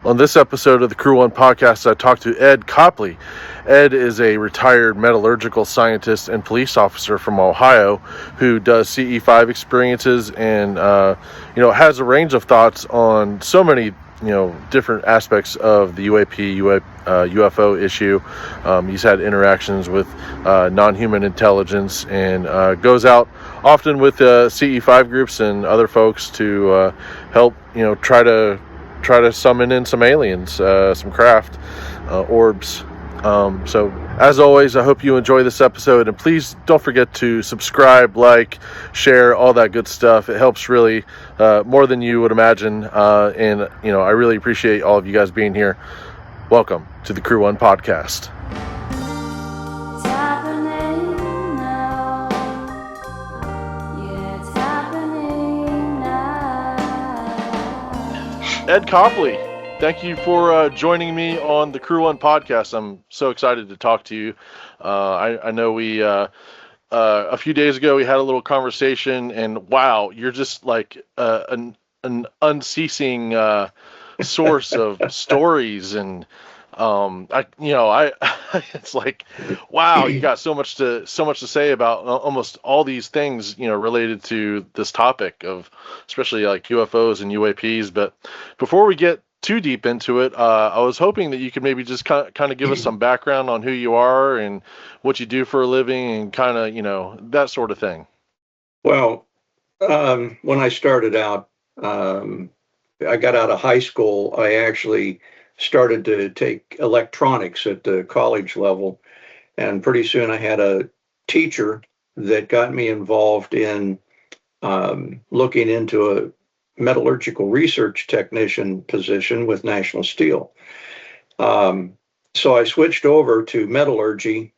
On this episode of the Crew One podcast, I talked to Ed Copley. Ed is a retired metallurgical scientist and police officer from Ohio who does CE5 experiences and, has a range of thoughts on so many, different aspects of the UFO issue. He's had interactions with non-human intelligence and goes out often with CE5 groups and other folks to help, try to summon in some aliens, some craft, orbs. So as always, I hope you enjoy this episode, and please don't forget to subscribe, like, share, all that good stuff. It helps really more than you would imagine. And I really appreciate all of you guys being here. Welcome to the Crew One podcast. Ed Copley, thank you for joining me on the Crew One podcast. I'm so excited to talk to you. I know we a few days ago we had a little conversation, and wow, you're just like an unceasing source of stories, and it's like, wow, you got so much to say about almost all these things, related to this topic of especially like UFOs and UAPs. But before we get too deep into it, I was hoping that you could maybe just kind of give us some background on who you are and what you do for a living and kind of, that sort of thing. Well, when I started out, I got out of high school, I actually started to take electronics at the college level. And pretty soon I had a teacher that got me involved in looking into a metallurgical research technician position with National Steel. So I switched over to metallurgy.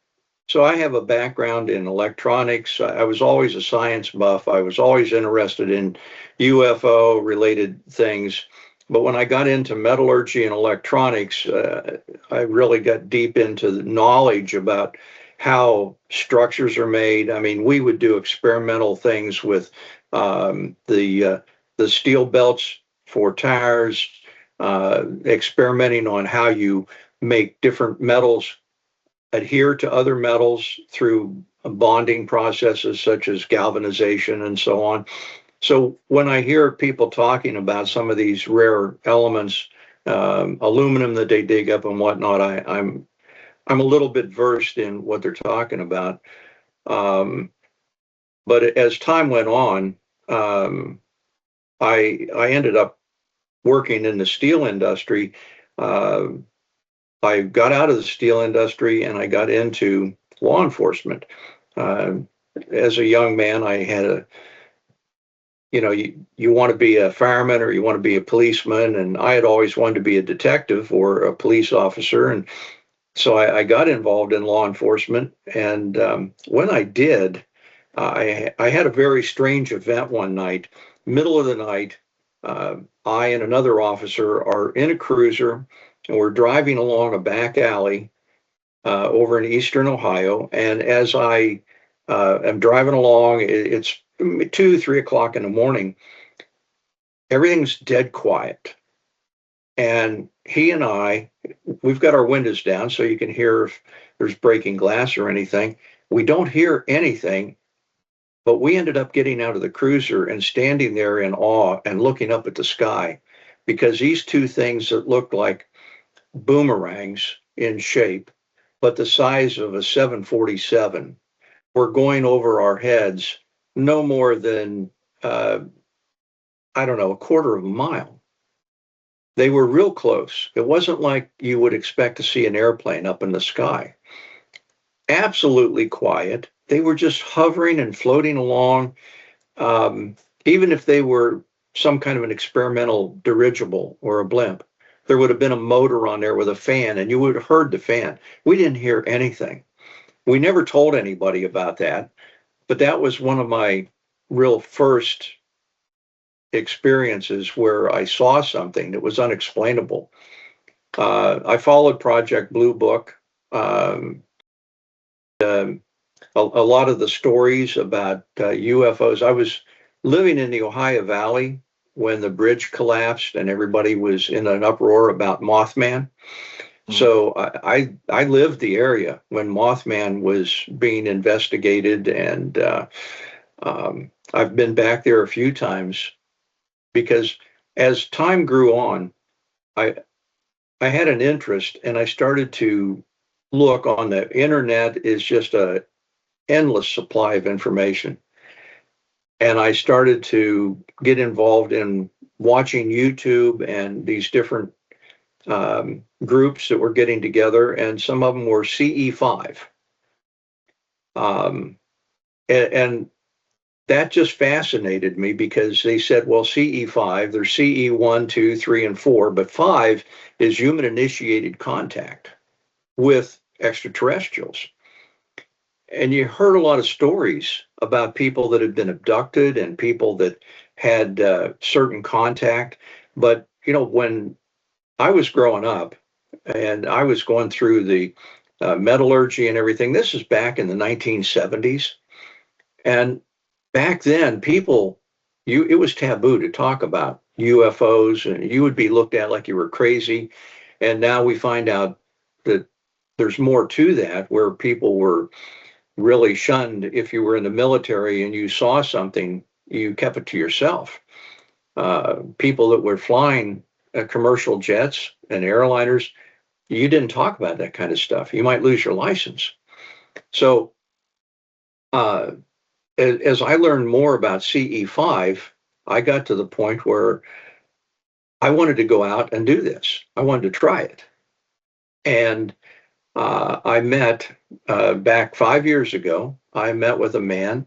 So I have a background in electronics. I was always a science buff. I was always interested in UFO related things. But when I got into metallurgy and electronics, I really got deep into the knowledge about how structures are made. I mean, we would do experimental things with the steel belts for tires, experimenting on how you make different metals adhere to other metals through bonding processes such as galvanization and so on. So when I hear people talking about some of these rare elements, aluminum that they dig up and whatnot, I'm a little bit versed in what they're talking about. But as time went on, I ended up working in the steel industry. I got out of the steel industry and I got into law enforcement. As a young man, I had you want to be a fireman or you want to be a policeman, and I had always wanted to be a detective or a police officer, and so I got involved in law enforcement. And when I did, I had a very strange event one night. Middle of the night, I and another officer are in a cruiser, and we're driving along a back alley over in eastern Ohio. And as I am driving along, it's 2-3 o'clock in the morning. Everything's dead quiet. And he and we've got our windows down so you can hear if there's breaking glass or anything. We don't hear anything, but we ended up getting out of the cruiser and standing there in awe and looking up at the sky, because these two things that looked like boomerangs in shape, but the size of a 747, were going over our heads no more than, a quarter of a mile. They were real close. It wasn't like you would expect to see an airplane up in the sky. Absolutely quiet. They were just hovering and floating along. Even if they were some kind of an experimental dirigible or a blimp, there would have been a motor on there with a fan, and you would have heard the fan. We didn't hear anything. We never told anybody about that, but that was one of my real first experiences where I saw something that was unexplainable. I followed Project Blue Book. A lot of the stories about UFOs. I was living in the Ohio Valley when the bridge collapsed and everybody was in an uproar about Mothman. So I lived the area when Mothman was being investigated, and I've been back there a few times because as time grew on, I I had an interest, and I started to look on the internet. Is just a endless supply of information, and I started to get involved in watching YouTube and these different groups that were getting together, and some of them were CE5. Um, and that just fascinated me because they said, well, CE5, there's CE1, 2, 3, and 4, but 5 is human initiated contact with extraterrestrials. And you heard a lot of stories about people that had been abducted and people that had certain contact. But, you know, when I was growing up and I was going through the metallurgy and everything, this is back in the 1970s. And back then, it was taboo to talk about UFOs, and you would be looked at like you were crazy. And now we find out that there's more to that, where people were really shunned. If you were in the military and you saw something, you kept it to yourself. People that were flying commercial jets and airliners, you didn't talk about that kind of stuff. You might lose your license. So uh, as I learned more about CE5, I got to the point where I wanted to go out and do this. I wanted to try it. And I met back 5 years ago, I met with a man.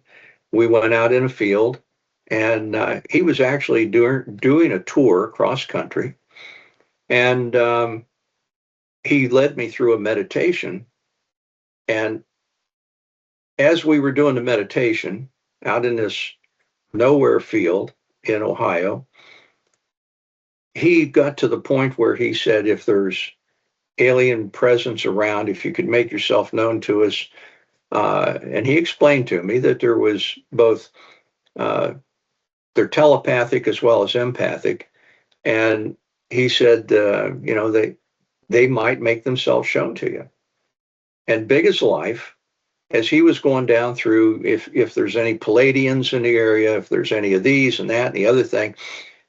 We went out in a field, and he was actually doing a tour cross country. And he led me through a meditation. And as we were doing the meditation out in this nowhere field in Ohio, he got to the point where he said, if there's alien presence around, if you could make yourself known to us. And he explained to me that there was both, they're telepathic as well as empathic. And he said, you know, they might make themselves shown to you. And big as life, as he was going down through, if there's any Palladians in the area, if there's any of these and that and the other thing,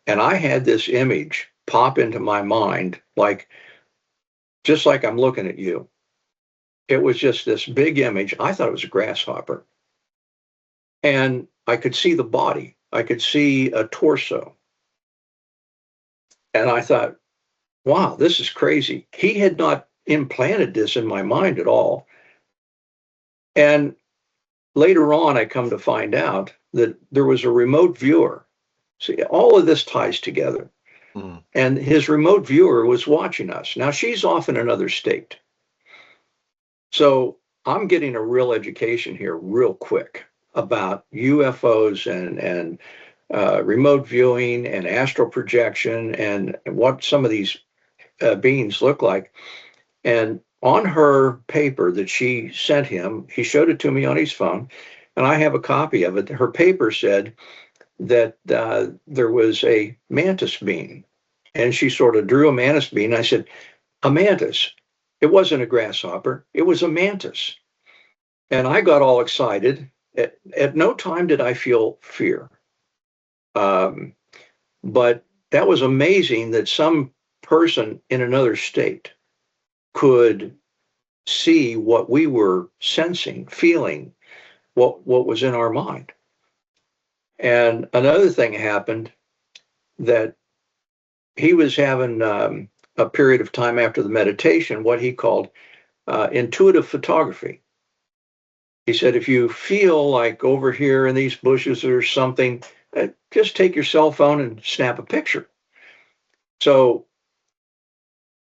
and I had this image pop into my mind, like just like I'm looking at you. It was just this big image. I thought it was a grasshopper, and I could see the body. I could see a torso, and I thought, wow, this is crazy. He had not implanted this in my mind at all. And later on, I come to find out that there was a remote viewer. See, all of this ties together. And his remote viewer was watching us. Now, she's off in another state. So I'm getting a real education here real quick about UFOs and remote viewing and astral projection and what some of these beings look like. And on her paper that she sent him, he showed it to me on his phone, and I have a copy of it. Her paper said that there was a mantis being, and she sort of drew a mantis being. I said, a mantis. It wasn't a grasshopper. It was a mantis. And I got all excited. At no time did I feel fear. But that was amazing that some person in another state could see what we were sensing, feeling, what was in our mind. And another thing happened, that he was having a period of time after the meditation, what he called intuitive photography. He said, if you feel like over here in these bushes there's something, just take your cell phone and snap a picture. So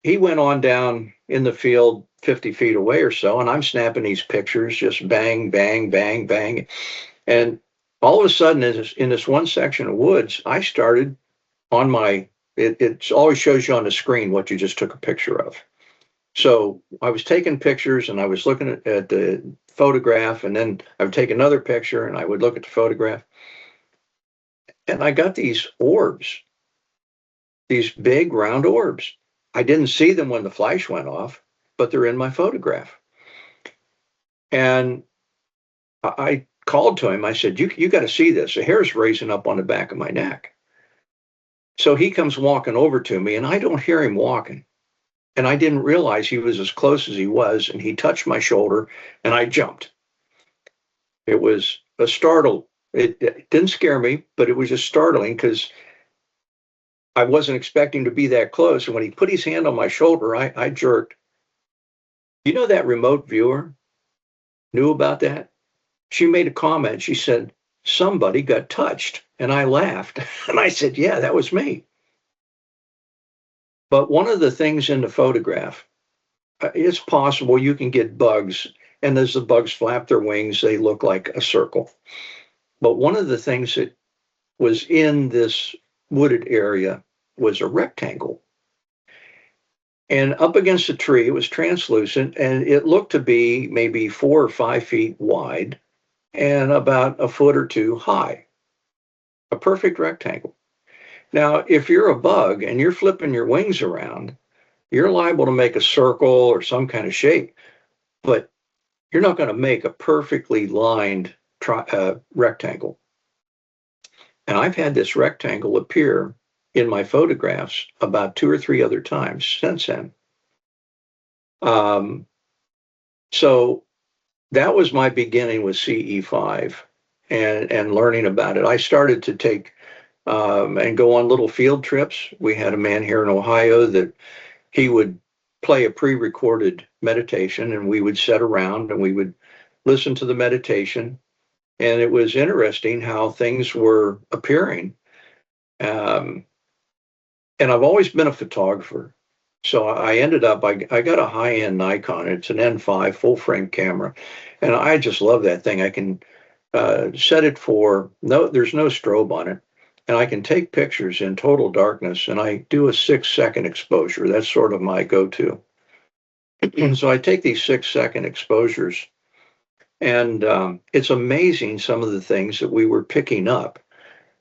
he went on down in the field 50 feet away or so, and I'm snapping these pictures, just bang, bang, bang, bang. And all of a sudden, in this one section of woods, I started on it always shows you on the screen what you just took a picture of. So I was taking pictures, and I was looking at the photograph, and then I would take another picture and I would look at the photograph. And I got these orbs, these big round orbs. I didn't see them when the flash went off, but they're in my photograph. And I called to him. I said, you got to see this. The hair's raising up on the back of my neck. So he comes walking over to me, and I don't hear him walking. And I didn't realize he was as close as he was. And he touched my shoulder, and I jumped. It was a startle. It didn't scare me, but it was just startling because I wasn't expecting to be that close. And when he put his hand on my shoulder, I jerked. You know, that remote viewer knew about that? She made a comment. She said, somebody got touched. And I laughed. And I said, yeah, that was me. But one of the things in the photograph, it's possible you can get bugs. And as the bugs flap their wings, they look like a circle. But one of the things that was in this wooded area was a rectangle. And up against a tree, it was translucent, and it looked to be maybe 4 or 5 feet wide and about a foot or two high. A perfect rectangle. Now, if you're a bug and you're flipping your wings around, you're liable to make a circle or some kind of shape, but you're not going to make a perfectly lined rectangle. And I've had this rectangle appear in my photographs about 2 or 3 other times since then. So that was my beginning with CE5 and learning about it. I started to take and go on little field trips. We had a man here in Ohio that he would play a pre-recorded meditation, and we would sit around and we would listen to the meditation. And it was interesting how things were appearing. And I've always been a photographer. So I ended up, I got a high-end Nikon. It's an N5 full-frame camera. And I just love that thing. I can set it for, there's no strobe on it. And I can take pictures in total darkness. And I do a 6-second exposure. That's sort of my go-to. So I take these 6-second exposures. And it's amazing some of the things that we were picking up.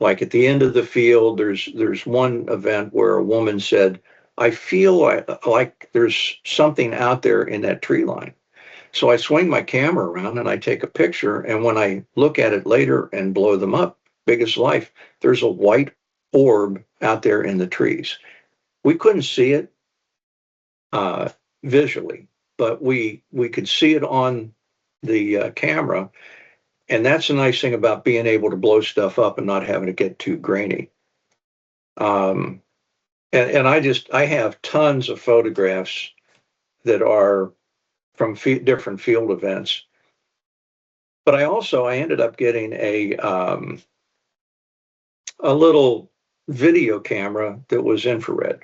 Like at the end of the field, there's one event where a woman said, I feel like there's something out there in that tree line. So I swing my camera around and I take a picture. And when I look at it later and blow them up, big as life, there's a white orb out there in the trees. We couldn't see it visually, but we could see it on the camera. And that's the nice thing about being able to blow stuff up and not having to get too grainy. And I have tons of photographs that are from different field events. But I ended up getting a little video camera that was infrared.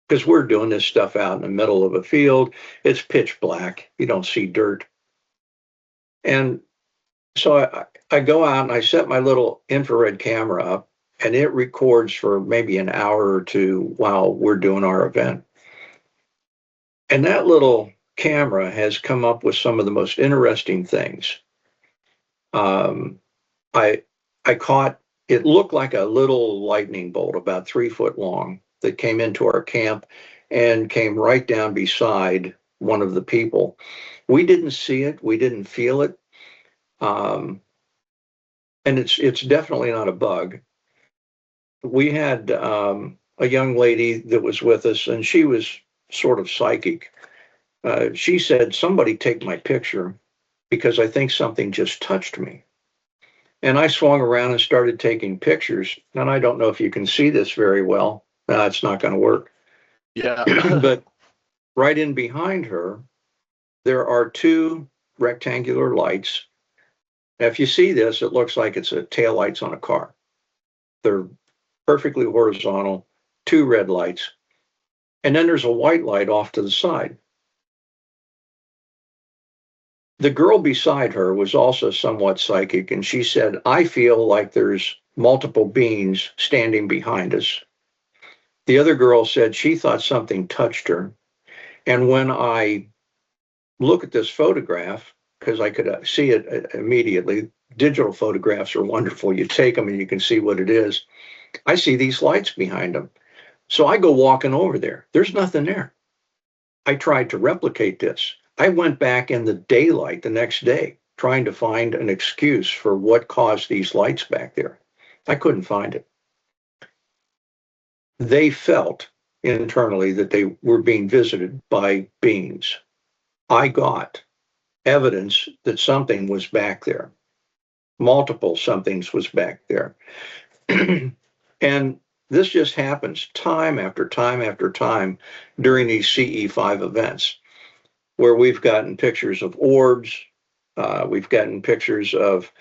Because we're doing this stuff out in the middle of a field. It's pitch black. You don't see dirt. And so I go out and I set my little infrared camera up, and it records for maybe an hour or two while we're doing our event. And that little camera has come up with some of the most interesting things. I caught, it looked like a little lightning bolt about 3 foot long that came into our camp and came right down beside one of the people. We didn't see it. We didn't feel it. And it's definitely not a bug. We had a young lady that was with us, and she was sort of psychic. She said, somebody take my picture because I think something just touched me. And I swung around and started taking pictures. And I don't know if you can see this very well. It's not going to work. Yeah. But right in behind her, there are 2 rectangular lights. Now, if you see this, it looks like it's a taillights on a car. They're perfectly horizontal, 2 red lights. And then there's a white light off to the side. The girl beside her was also somewhat psychic, and she said, I feel like there's multiple beings standing behind us. The other girl said she thought something touched her. And when I look at this photograph, because I could see it immediately, digital photographs are wonderful. You take them and you can see what it is. I see these lights behind them. So I go walking over there. There's nothing there. I tried to replicate this. I went back in the daylight the next day trying to find an excuse for what caused these lights back there. I couldn't find it. They felt internally that they were being visited by beings. I got evidence that something was back there. Multiple somethings was back there. And this just happens time after time after time during these CE5 events, where we've gotten pictures of orbs, we've gotten pictures of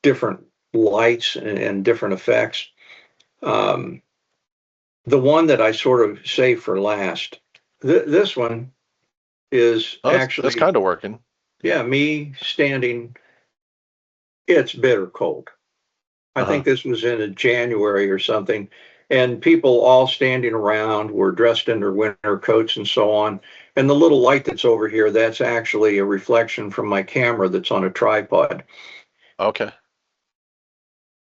different lights and different effects. The one that I sort of save for last, this one is actually that's kind of working. Yeah, me standing. It's bitter cold. I think this was in a January or something, and people all standing around were dressed in their winter coats and so on. And the little light that's over here, that's actually a reflection from my camera that's on a tripod. Okay.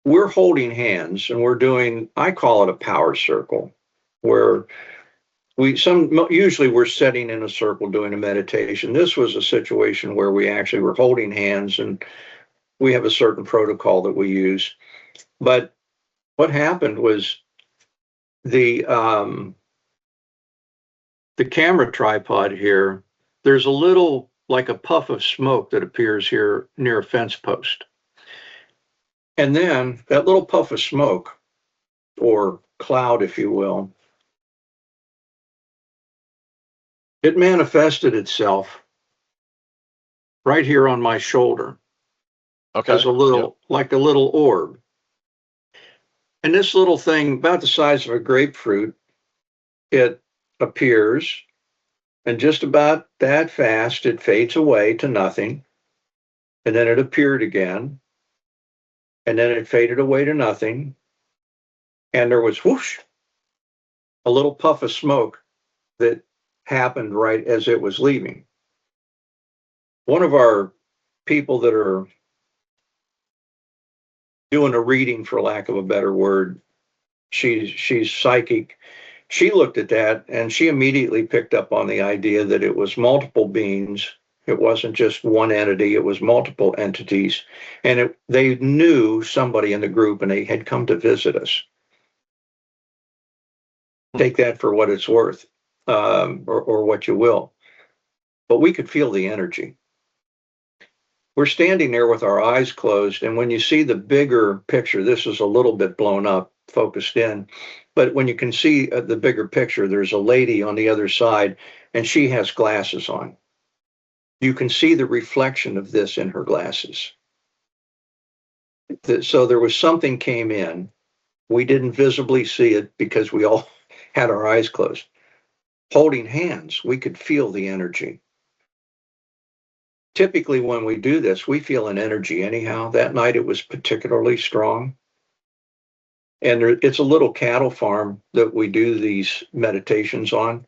We're holding hands and we're doing, I call it a power circle, where usually we're sitting in a circle doing a meditation. This was a situation where we actually were holding hands, and we have a certain protocol that we use. But what happened was the camera tripod here, there's a little, like a puff of smoke that appears here near a fence post. And then that little puff of smoke, or cloud, if you will, it manifested itself right here on my shoulder. Okay. As a little, like a little orb. And this little thing, about the size of a grapefruit, it appears, and just about that fast, it fades away to nothing. And then it appeared again. And then it faded away to nothing. And there was whoosh, a little puff of smoke that happened right as it was leaving. One of our people that are doing a reading, for lack of a better word, she's psychic. She looked at that and she immediately picked up on the idea that it was multiple beings. It wasn't just one entity, it was multiple entities. And they knew somebody in the group and they had come to visit us. Take that for what it's worth, or what you will. But we could feel the energy. We're standing there with our eyes closed, and when you see the bigger picture, this is a little bit blown up, focused in, but when you can see the bigger picture, there's a lady on the other side, and she has glasses on. You can see the reflection of this in her glasses. So there was something came in. We didn't visibly see it because we all had our eyes closed. Holding hands, we could feel the energy. Typically, when we do this, we feel an energy anyhow. That night it was particularly strong. And it's a little cattle farm that we do these meditations on.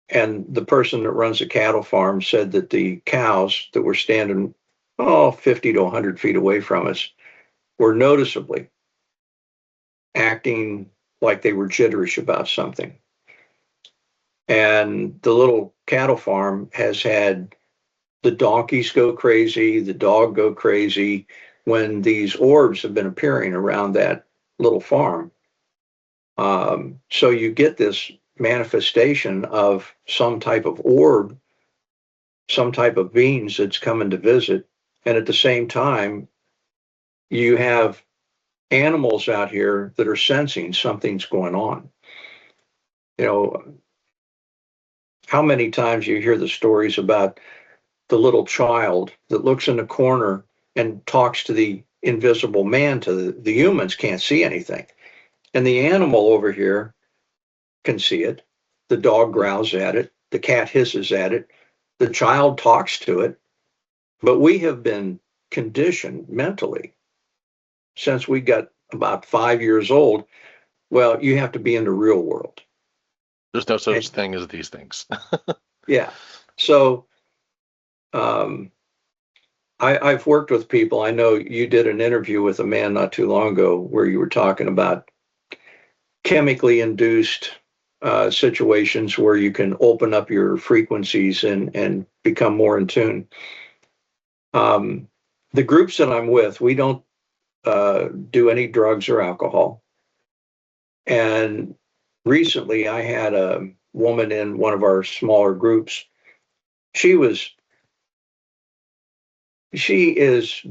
And the person that runs the cattle farm said that the cows that were standing 50 to 100 feet away from us were noticeably acting like they were jitterish about something. And the little cattle farm has had the donkeys go crazy, the dog go crazy when these orbs have been appearing around that little farm. So you get this manifestation of some type of orb, some type of beings that's coming to visit. And at the same time, you have animals out here that are sensing something's going on. You know, how many times you hear the stories about the little child that looks in the corner and talks to the invisible man, to the humans can't see anything. And the animal over here can see it. The dog growls at it. The cat hisses at it. The child talks to it. But we have been conditioned mentally since we got about 5 years old. Well, you have to be in the real world. There's no such thing as these things. Yeah. So I've worked with people. I know you did an interview with a man not too long ago where you were talking about chemically induced situations where you can open up your frequencies and become more in tune. The groups that I'm with, we don't do any drugs or alcohol. And recently I had a woman in one of our smaller groups. She is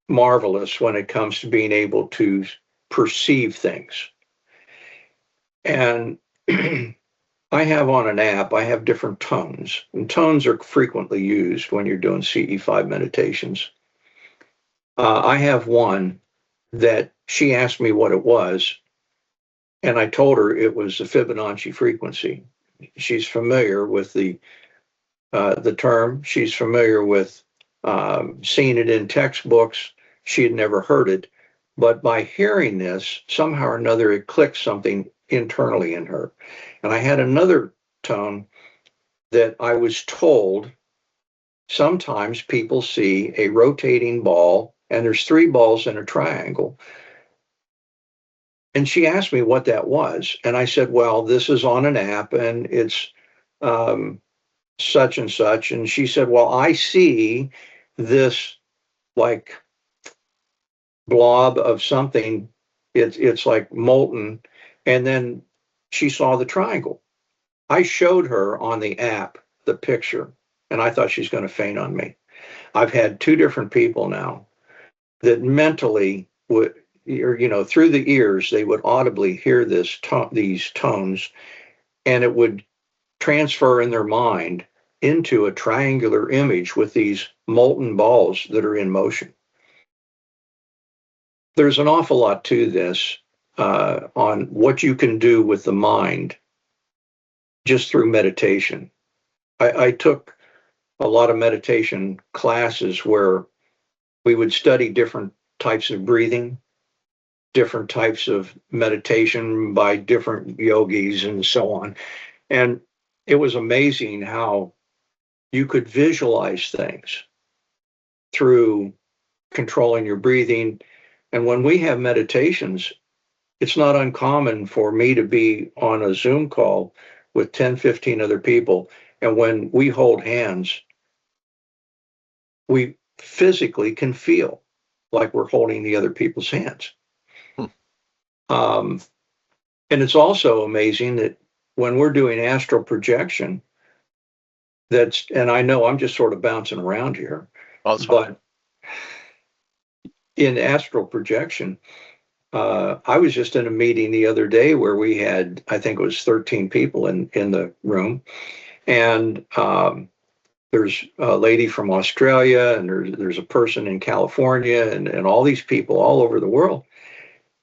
marvelous when it comes to being able to perceive things. And I have on an app, I have different tones, and tones are frequently used when you're doing CE5 meditations. I have one that she asked me what it was, and I told her it was the Fibonacci frequency. She's familiar with the term. She's familiar with seeing it in textbooks. She had never heard it, but by hearing this, somehow or another, it clicked something internally in her. And I had another tone that I was told sometimes people see a rotating ball, and there's 3 balls in a triangle. And she asked me what that was. And I said, well, this is on an app and it's such and such. And she said, well, I see this like blob of something. It's like molten. And then she saw the triangle. I showed her on the app the picture, and I thought she's going to faint on me. I've had 2 different people now that mentally would, or, through the ears, they would audibly hear these tones, and it would transfer in their mind into a triangular image with these molten balls that are in motion. There's an awful lot to this on what you can do with the mind just through meditation. I took a lot of meditation classes where we would study different types of breathing, different types of meditation by different yogis and so on. And it was amazing how you could visualize things through controlling your breathing. And when we have meditations, it's not uncommon for me to be on a Zoom call with 10, 15 other people. And when we hold hands, we physically can feel like we're holding the other people's hands. And it's also amazing that when we're doing astral projection, and I know I'm just sort of bouncing around here, but in astral projection, I was just in a meeting the other day where we had, I think it was 13 people in the room. And there's a lady from Australia, and there's a person in California, and all these people all over the world.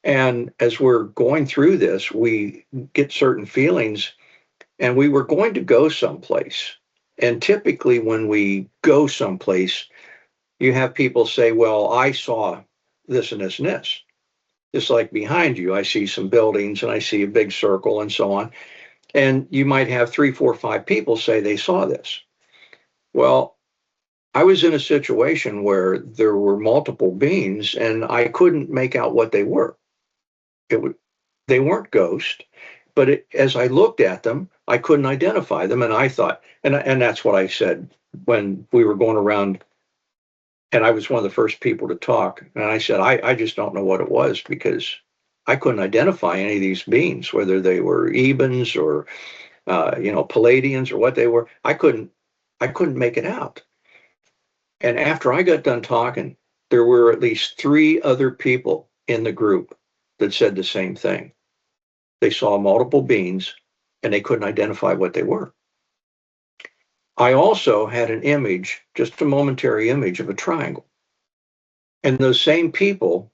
And as we're going through this, we get certain feelings, and we were going to go someplace. And typically when we go someplace, you have people say, well, I saw this and this and this. Just like behind you, I see some buildings and I see a big circle and so on. And you might have 3, 4, 5 people say they saw this. Well, I was in a situation where there were multiple beings and I couldn't make out what they were. They weren't ghosts, but as I looked at them, I couldn't identify them. And I thought, and that's what I said when we were going around, and I was one of the first people to talk. And I said, I just don't know what it was, because I couldn't identify any of these beings, whether they were Ebens or, Palladians or what they were. I couldn't make it out. And after I got done talking, there were at least 3 other people in the group that said the same thing. They saw multiple beings and they couldn't identify what they were. I also had an image, just a momentary image of a triangle. And those same people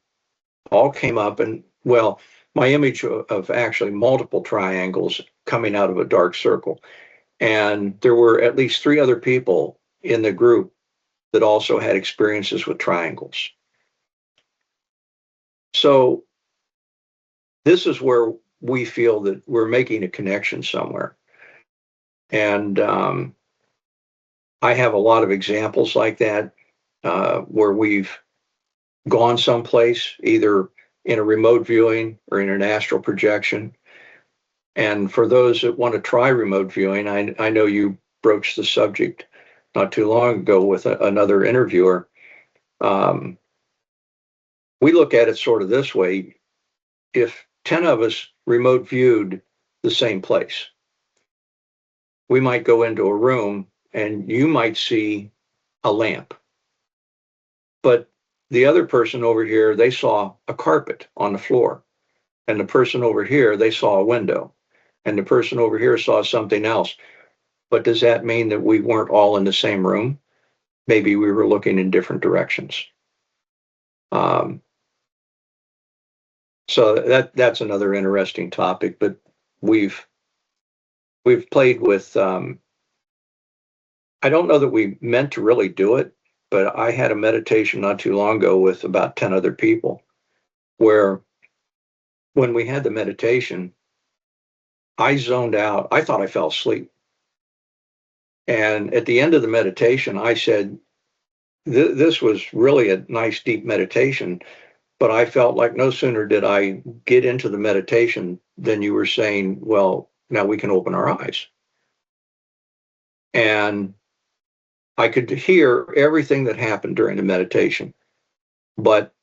all came up, and well, my image of actually multiple triangles coming out of a dark circle. And there were at least 3 other people in the group that also had experiences with triangles. So this is where we feel that we're making a connection somewhere. And I have a lot of examples like that. where we've gone someplace, either in a remote viewing or in an astral projection. And for those that want to try remote viewing, I know you broached the subject not too long ago with another interviewer. We look at it sort of this way. If 10 of us remote viewed the same place, we might go into a room and you might see a lamp. But the other person over here, they saw a carpet on the floor. And the person over here, they saw a window. And the person over here saw something else. But does that mean that we weren't all in the same room? Maybe we were looking in different directions. So that's another interesting topic. But we've played with. I don't know that we meant to really do it, but I had a meditation not too long ago with about 10 other people, where when we had the meditation, I zoned out. I thought I fell asleep. And at the end of the meditation, I said, this was really a nice deep meditation, but I felt like no sooner did I get into the meditation than you were saying, well, now we can open our eyes. And I could hear everything that happened during the meditation, but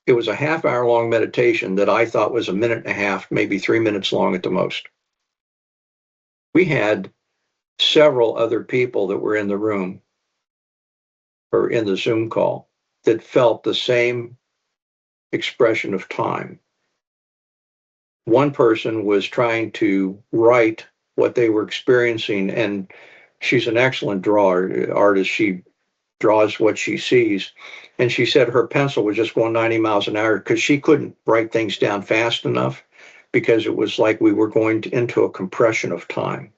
it was a half-hour long meditation that I thought was a minute and a half, maybe 3 minutes long at the most. We had several other people that were in the room or in the Zoom call that felt the same expression of time. One person was trying to write what they were experiencing, and she's an excellent artist. She draws what she sees. And she said her pencil was just going 90 miles an hour because she couldn't write things down fast enough, because it was like we were going into a compression of time.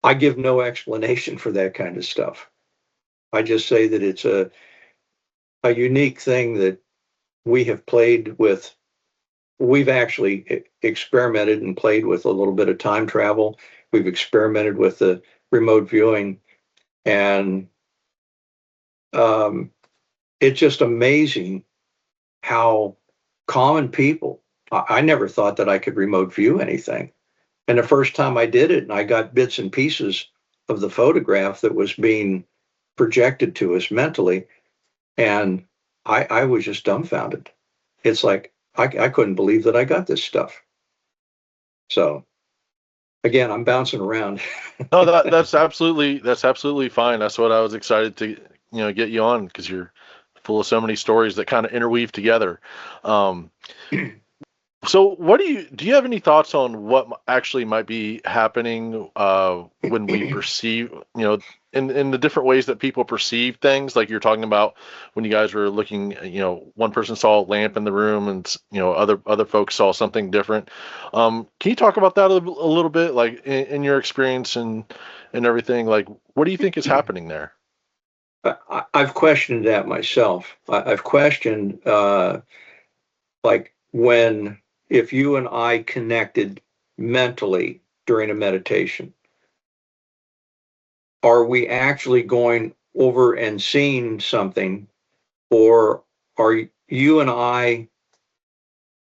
I give no explanation for that kind of stuff. I just say that it's a unique thing that we have played with. We've actually experimented and played with a little bit of time travel. We've experimented with the remote viewing, and it's just amazing how common people, I never thought that I could remote view anything. And the first time I did it, and I got bits and pieces of the photograph that was being projected to us mentally, and I was just dumbfounded. It's like, I couldn't believe that I got this stuff. So again, I'm bouncing around. No, that's absolutely fine. That's what I was excited to get you on, because you're full of so many stories that kind of interweave together. So what do you have any thoughts on what actually might be happening when we perceive, in the different ways that people perceive things? Like you're talking about when you guys were looking, one person saw a lamp in the room, and other folks saw something different. Can you talk about that a little bit, like in your experience and everything? Like, what do you think is happening there? I've questioned that myself. I've questioned, like, if you and I connected mentally during a meditation, are we actually going over and seeing something, or are you and I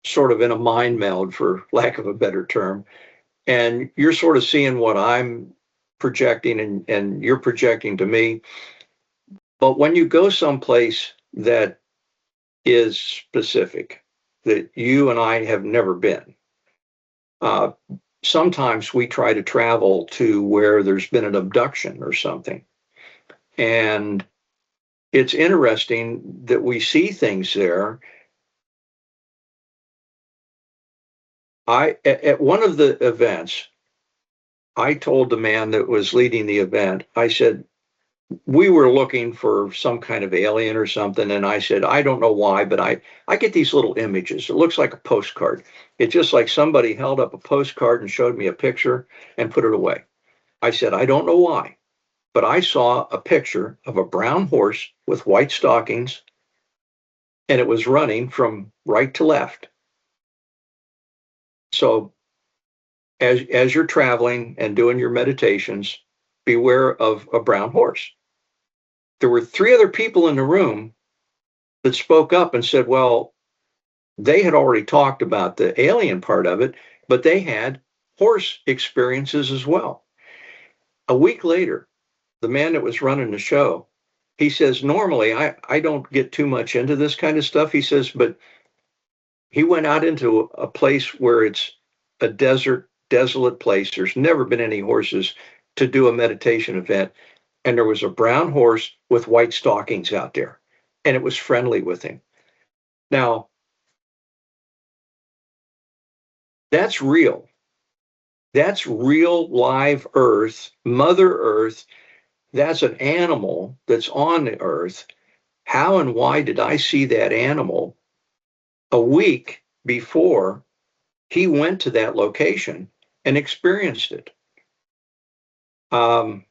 sort of in a mind meld, for lack of a better term, and you're sort of seeing what I'm projecting, and you're projecting to me? But when you go someplace that is specific, that you and I have never been, sometimes we try to travel to where there's been an abduction or something. And it's interesting that we see things there. At one of the events, I told the man that was leading the event, I said, we were looking for some kind of alien or something. And I said, I don't know why, but I get these little images. It looks like a postcard. It's just like somebody held up a postcard and showed me a picture and put it away. I said, I don't know why, but I saw a picture of a brown horse with white stockings, and it was running from right to left. So as you're traveling and doing your meditations, beware of a brown horse. there were three other people in the room that spoke up and said, well, they had already talked about the alien part of it, but they had horse experiences as well. A week later, the man that was running the show, he says, normally I don't get too much into this kind of stuff. He says, but he went out into a place where it's a desert, desolate place. There's never been any horses to do a meditation event. And there was a brown horse with white stockings out there, and it was friendly with him. Now, that's real. That's real live Earth, Mother Earth. That's an animal that's on the Earth. How and why did I see that animal a week before he went to that location and experienced it? I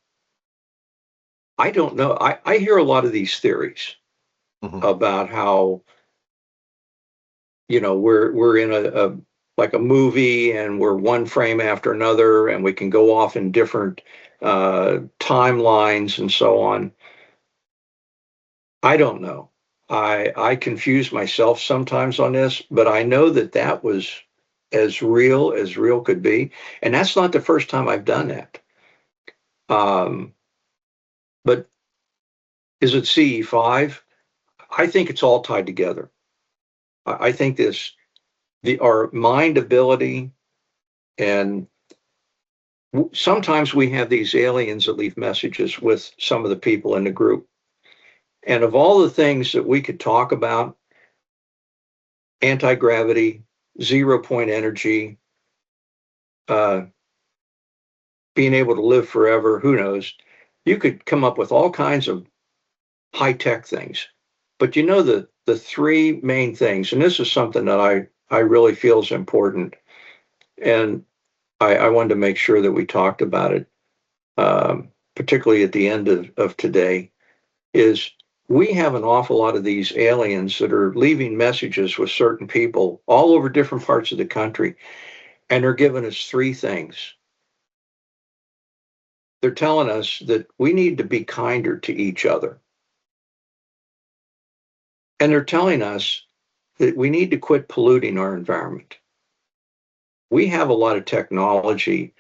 don't know. I hear a lot of these theories about how, we're in a like a movie and we're one frame after another and we can go off in different timelines and so on. I don't know. I confuse myself sometimes on this, but I know that was as real could be. And that's not the first time I've done that. But is it CE5? I think it's all tied together. I think our mind ability, and sometimes we have these aliens that leave messages with some of the people in the group. And of all the things that we could talk about, anti-gravity, 0-point energy, being able to live forever, who knows? You could come up with all kinds of high-tech things. But the three main things, and this is something that I really feel is important, and I wanted to make sure that we talked about it, particularly at the end of today, is we have an awful lot of these aliens that are leaving messages with certain people all over different parts of the country, and they're giving us three things. They're telling us that we need to be kinder to each other. And they're telling us that we need to quit polluting our environment. We have a lot of technology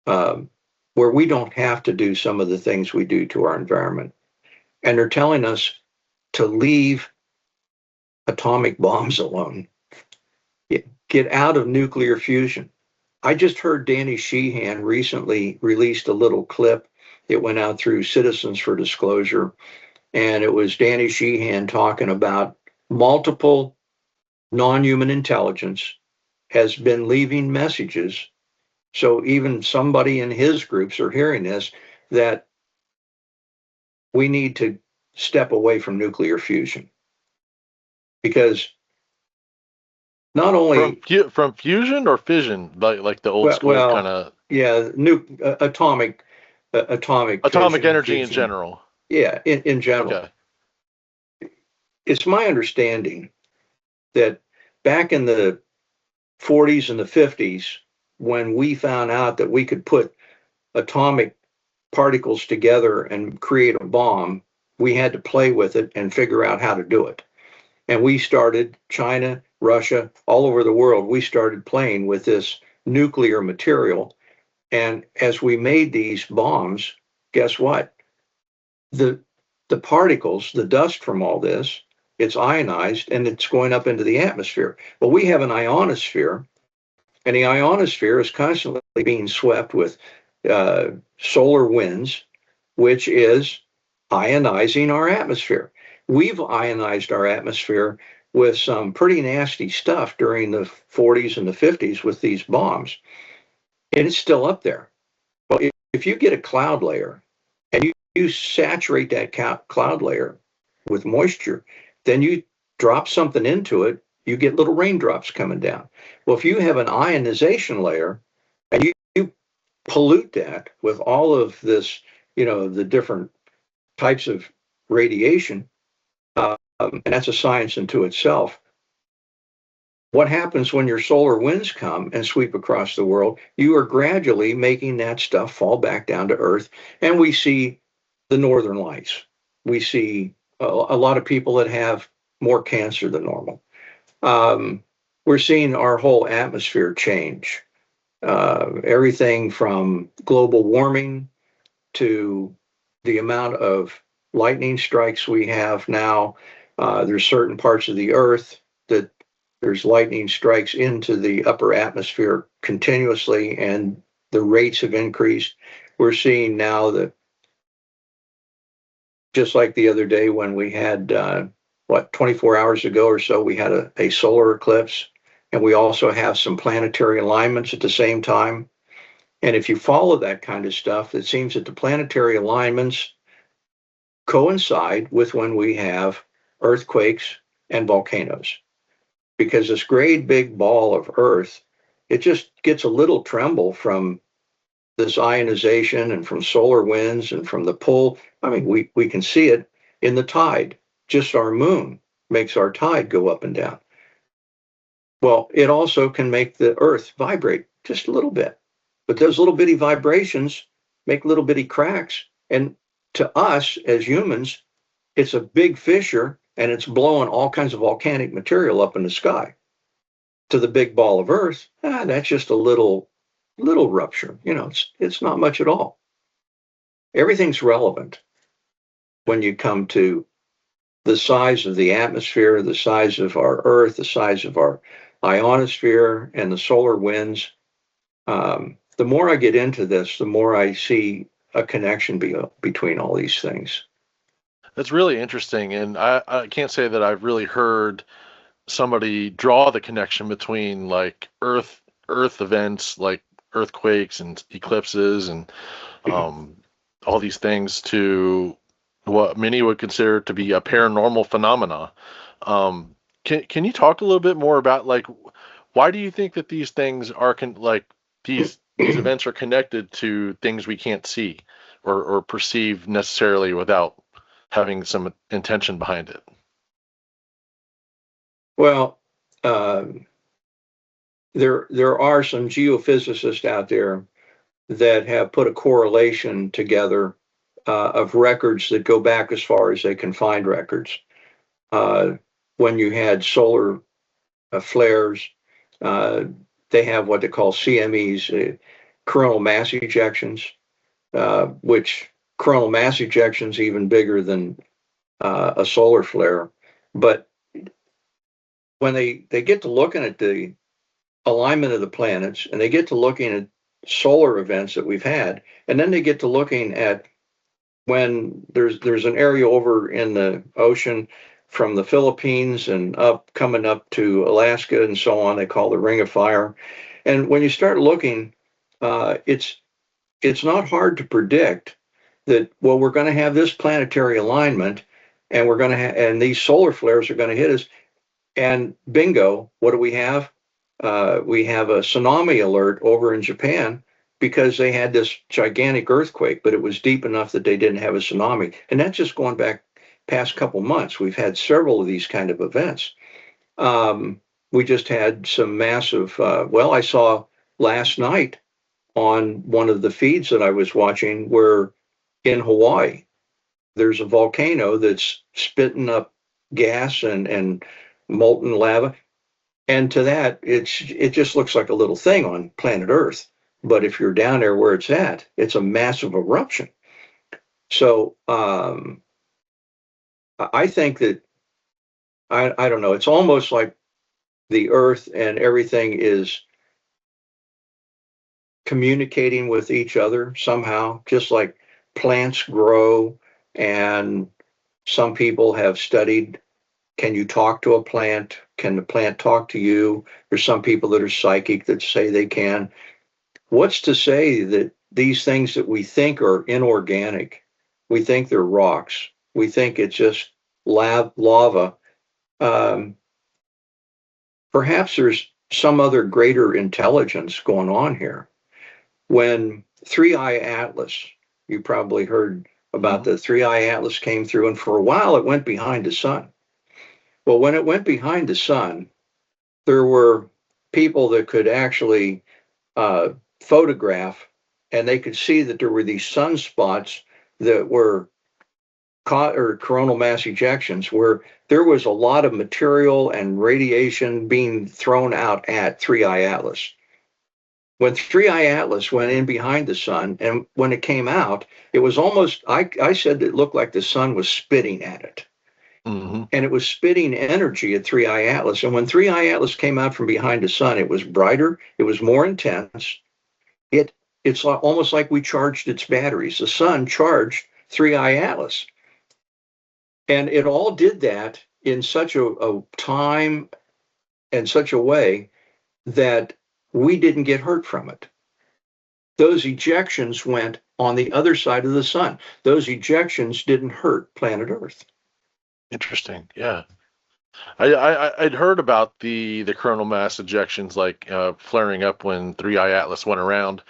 where we don't have to do some of the things we do to our environment. And they're telling us to leave atomic bombs alone. Get out of nuclear fusion. I just heard Danny Sheehan recently released a little clip. It went out through Citizens for Disclosure. And it was Danny Sheehan talking about multiple non-human intelligence has been leaving messages. So even somebody in his groups are hearing this, that we need to step away from nuclear fusion. Because not only from fusion or fission, like the old school kind of atomic energy fusion. in general. Yeah, in general. Okay. It's my understanding that back in the 40s and the 50s, when we found out that we could put atomic particles together and create a bomb, we had to play with it and figure out how to do it. And we started, China, Russia, all over the world, we started playing with this nuclear material. And as we made these bombs, guess what? The particles, the dust from all this, it's ionized and it's going up into the atmosphere. Well, we have an ionosphere, and the ionosphere is constantly being swept with solar winds, which is ionizing our atmosphere. We've ionized our atmosphere with some pretty nasty stuff during the 40s and the 50s with these bombs, and it's still up there. Well, if you get a cloud layer and you saturate that cloud layer with moisture, then you drop something into it, you get little raindrops coming down. Well, if you have an ionization layer and you pollute that with all of this, the different types of radiation, and that's a science unto itself. What happens when your solar winds come and sweep across the world? You are gradually making that stuff fall back down to Earth, and we see the northern lights. we see a lot of people that have more cancer than normal. We're seeing our whole atmosphere change. Everything from global warming to the amount of lightning strikes we have now. There's certain parts of the earth that there's lightning strikes into the upper atmosphere continuously, and the rates have increased. We're seeing now that, just like the other day when we had, 24 hours ago or so, we had a solar eclipse, and we also have some planetary alignments at the same time. And if you follow that kind of stuff, it seems that the planetary alignments coincide with when we have earthquakes and volcanoes. Because this great big ball of Earth, it just gets a little tremble from this ionization and from solar winds and from the pull. I mean, we can see it in the tide. Just our moon makes our tide go up and down. Well, it also can make the Earth vibrate just a little bit. But those little bitty vibrations make little bitty cracks. And to us as humans, it's a big fissure and it's blowing all kinds of volcanic material up in the sky. To the big ball of Earth, that's just a little rupture. It's not much at all. Everything's relevant when you come to the size of the atmosphere, the size of our Earth, the size of our ionosphere, and the solar winds. The more I get into this, the more I see a connection between all these things. That's really interesting, and I can't say that I've really heard somebody draw the connection between like Earth events like earthquakes and eclipses and all these things to what many would consider to be a paranormal phenomena. Can you talk a little bit more about like why do you think that these things are these events are connected to things we can't see or perceive necessarily without having some intention behind it? Well, there are some geophysicists out there that have put a correlation together of records that go back as far as they can find records. When you had solar flares, they have what they call CMEs, coronal mass ejections, which coronal mass ejections even bigger than a solar flare. But when they get to looking at the alignment of the planets and they get to looking at solar events that we've had, and then they get to looking at when there's an area over in the ocean from the Philippines and coming up to Alaska and so on, they call the Ring of Fire. And when you start looking, it's not hard to predict that, well, we're going to have this planetary alignment and we're going to and these solar flares are going to hit us. And bingo, what do we have? We have a tsunami alert over in Japan because they had this gigantic earthquake, but it was deep enough that they didn't have a tsunami. And that's just going back past couple months. We've had several of these kind of events. We just had some massive, I saw last night on one of the feeds that I was watching where in Hawaii, there's a volcano that's spitting up gas and molten lava. And to that, it just looks like a little thing on planet Earth. But if you're down there where it's at, it's a massive eruption. So I think that, I don't know, it's almost like the Earth and everything is communicating with each other somehow, just like plants grow. And some people have studied, can you talk to a plant? Can the plant talk to you? There's some people that are psychic that say they can. What's to say that these things that we think are inorganic, we think they're rocks, we think it's just lava. Perhaps there's some other greater intelligence going on here. When Three-Eye Atlas, you probably heard about the Three-Eye Atlas came through, and for a while it went behind the sun. Well, when it went behind the sun, there were people that could actually photograph, and they could see that there were these sunspots that were or coronal mass ejections, where there was a lot of material and radiation being thrown out at 3I Atlas. When 3I Atlas went in behind the sun, and when it came out, it was almost, I said it looked like the sun was spitting at it. Mm-hmm. And it was spitting energy at 3I Atlas. And when 3I Atlas came out from behind the sun, it was brighter, it was more intense. It's almost like we charged its batteries. The sun charged 3I Atlas. And it all did that in such a time and such a way that we didn't get hurt from it. Those ejections went on the other side of the sun. Those ejections didn't hurt planet Earth. Interesting. Yeah. I'd heard about the coronal mass ejections, like flaring up when 3I Atlas went around.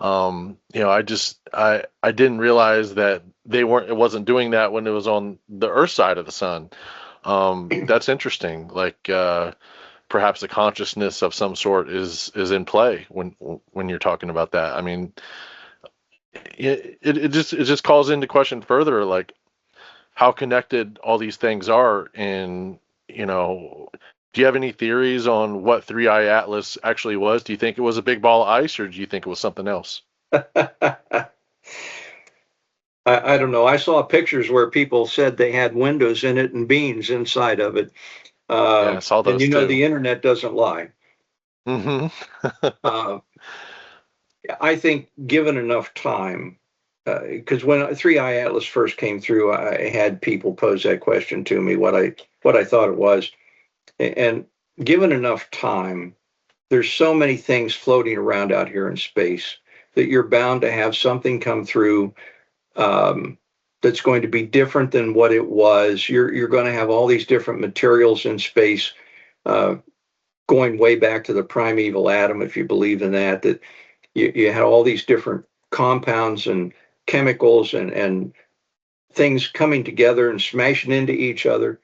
I didn't realize that it wasn't doing that when it was on the Earth side of the sun. That's interesting. Like perhaps a consciousness of some sort is in play when you're talking about that. I mean, it just calls into question further, like how connected all these things are. And do you have any theories on what 3I Atlas actually was? Do you think it was a big ball of ice, or do you think it was something else? I don't know. I saw pictures where people said they had windows in it and beans inside of it. Yeah, I saw those and too. the internet doesn't lie. Mm-hmm. I think given enough time, because when 3I Atlas first came through, I had people pose that question to me, what I thought it was. And given enough time, there's so many things floating around out here in space that you're bound to have something come through that's going to be different than what it was. You're going to have all these different materials in space, going way back to the primeval atom, if you believe in that you had all these different compounds and chemicals and things coming together and smashing into each other.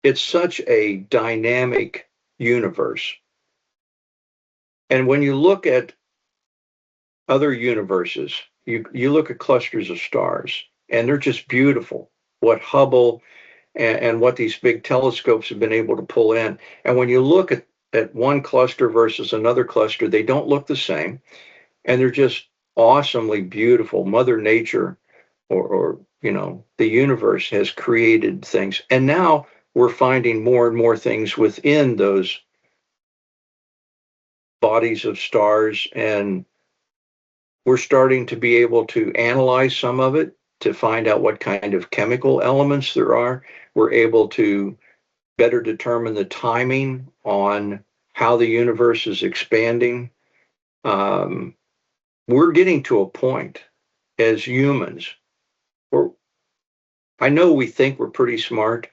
It's such a dynamic universe. And when you look at other universes, you look at clusters of stars, and they're just beautiful. What Hubble and what these big telescopes have been able to pull in. And when you look at one cluster versus another cluster, they don't look the same. And they're just awesomely beautiful. Mother Nature or the universe has created things. And now we're finding more and more things within those bodies of stars, and we're starting to be able to analyze some of it to find out what kind of chemical elements there are. We're able to better determine the timing on how the universe is expanding. We're getting to a point as humans where I know we think we're pretty smart,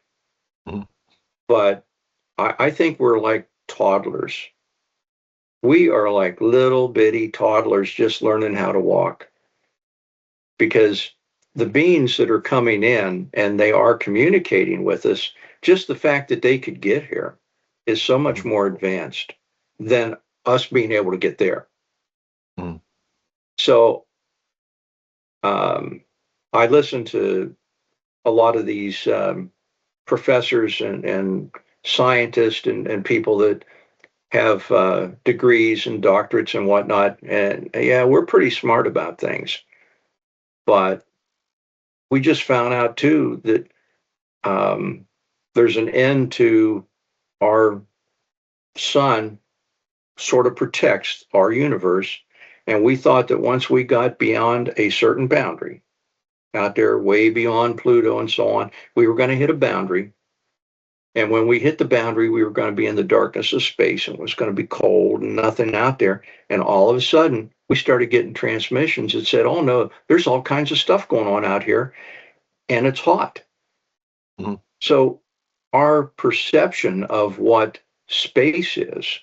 Mm-hmm. but I think we're like toddlers. We are like little bitty toddlers just learning how to walk, because the beings that are coming in and they are communicating with us, just the fact that they could get here is so much more advanced than us being able to get there. Mm-hmm. So I listen to a lot of these professors and scientists and people that have degrees and doctorates and whatnot. And yeah, we're pretty smart about things. But we just found out too that there's an end to our sun sort of protects our universe. And we thought that once we got beyond a certain boundary, out there way beyond Pluto and so on, we were going to hit a boundary. And when we hit the boundary, we were going to be in the darkness of space, and it was going to be cold and nothing out there. And all of a sudden, we started getting transmissions that said, oh no, there's all kinds of stuff going on out here, and it's hot. Mm-hmm. So our perception of what space is,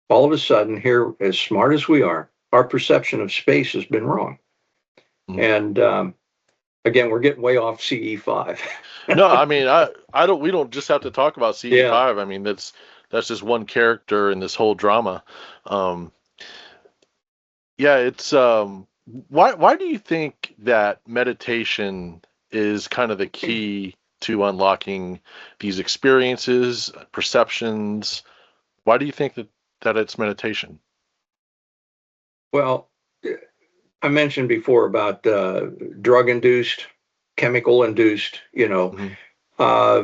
all of a sudden here, as smart as we are, our perception of space has been wrong. Mm-hmm. And again, we're getting way off CE5. No, I mean, we don't just have to talk about CE5. Yeah. I mean, that's just one character in this whole drama. Yeah, it's why do you think that meditation is kind of the key to unlocking these experiences, perceptions? Why do you think that it's meditation? Well, I mentioned before about drug induced, chemical induced, Hmm. uh,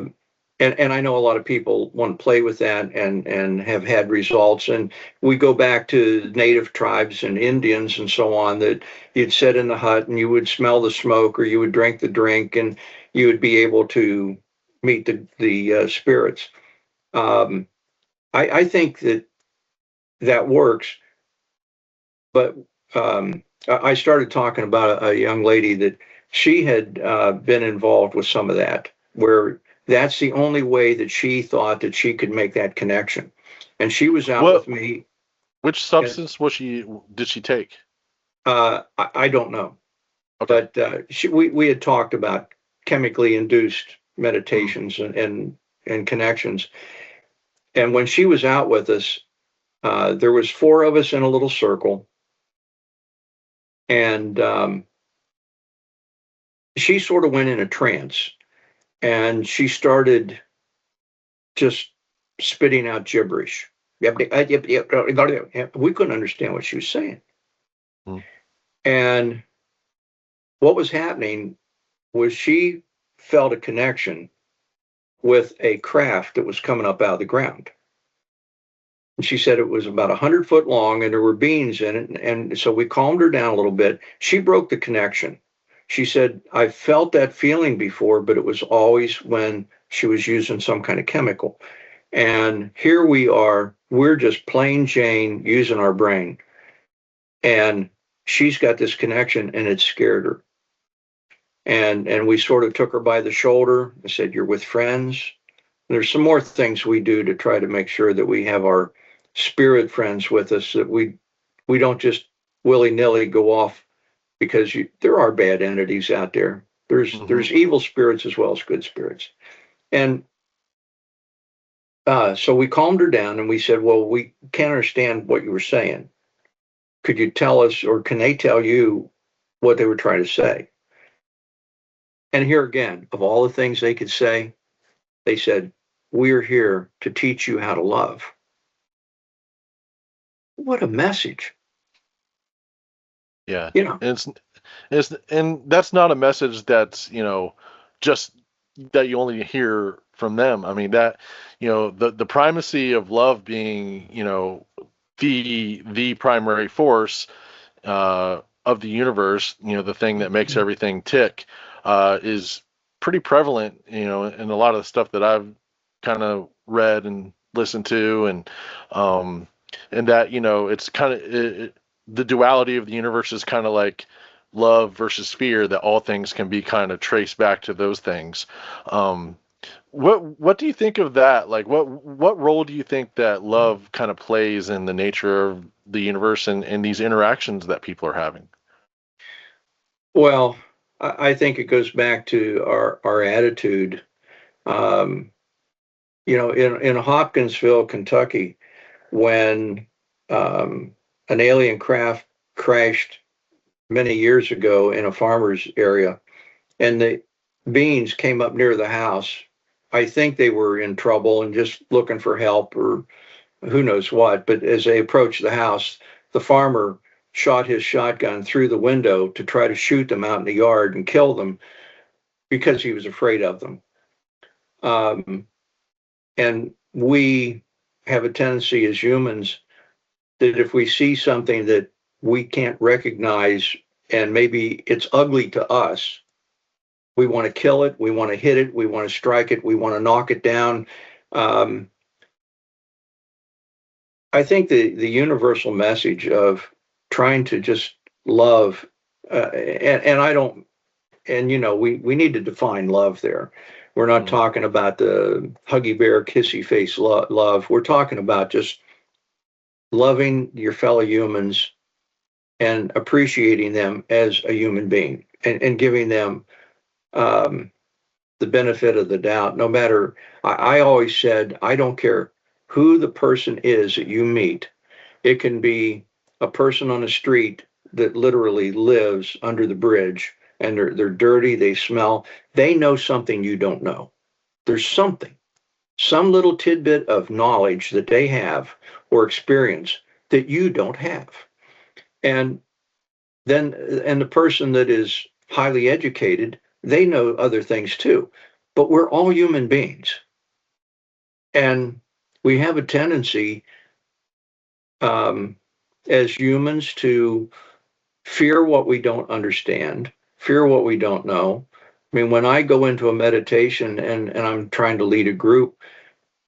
and I know a lot of people want to play with that and have had results. And we go back to native tribes and Indians and so on, that you'd sit in the hut and you would smell the smoke, or you would drink the drink, and you would be able to meet the spirits. Um, I think that works, but I started talking about a young lady that she had been involved with some of that, where that's the only way that she thought that she could make that connection. And she was out What with me, which and substance did she take? I don't know, Okay. but we had talked about chemically induced Mm. meditations and connections. And when she was out with us, there was four of us in a little circle, and she sort of went in a trance, and she started just spitting out gibberish. We couldn't understand what she was saying. Mm. And what was happening was she felt a connection with a craft that was coming up out of the ground. And she said it was about 100 foot long and there were beans in it. And so we calmed her down a little bit. She broke the connection. She said, I felt that feeling before, but it was always when she was using some kind of chemical. And here we are, we're just plain Jane using our brain. And she's got this connection and it scared her. And we sort of took her by the shoulder and said, you're with friends. There's some more things we do to try to make sure that we have our spirit friends with us, that we don't just willy-nilly go off, because there are bad entities out there. Hmm. There's evil spirits as well as good spirits. And so we calmed her down and we said, well, we can't understand what you were saying. Could you tell us, or can they tell you what they were trying to say? And here again, of all the things they could say, they said, we're here to teach you how to love. What a message. Yeah. You know, And and that's not a message that's, just that you only hear from them. I mean, that, the primacy of love being, the primary force of the universe, the thing that makes everything tick, is pretty prevalent, in a lot of the stuff that I've kind of read and listened to, um, and that, it's kind of the duality of the universe is kind of like love versus fear, that all things can be kind of traced back to those things. Um, what do you think of that? Like, what role do you think that love kind of plays in the nature of the universe and these interactions that people are having? well, I think it goes back to our attitude. Um, in Hopkinsville, Kentucky, when um, an alien craft crashed many years ago in a farmer's area, and the beans came up near the house. I think they were in trouble and just looking for help, or who knows what. But as they approached the house, the farmer shot his shotgun through the window to try to shoot them out in the yard and kill them, because he was afraid of them. Um, and we have a tendency as humans that if we see something that we can't recognize, and maybe it's ugly to us, we want to kill it, we want to hit it, we want to strike it, we want to knock it down. Um, I think the universal message of trying to just love, and I don't, and we need to define love there. We're not Mm. talking about the huggy bear, kissy face love. We're talking about just loving your fellow humans and appreciating them as a human being, and giving them um, the benefit of the doubt. No matter, I always said, I don't care who the person is that you meet. It can be a person on the street that literally lives under the bridge, and they're dirty, they smell, they know something you don't know. There's something, some little tidbit of knowledge that they have or experience that you don't have. And and the person that is highly educated, they know other things too. But we're all human beings. And we have a tendency as humans to fear what we don't understand, fear what we don't know. I mean, when I go into a meditation and I'm trying to lead a group,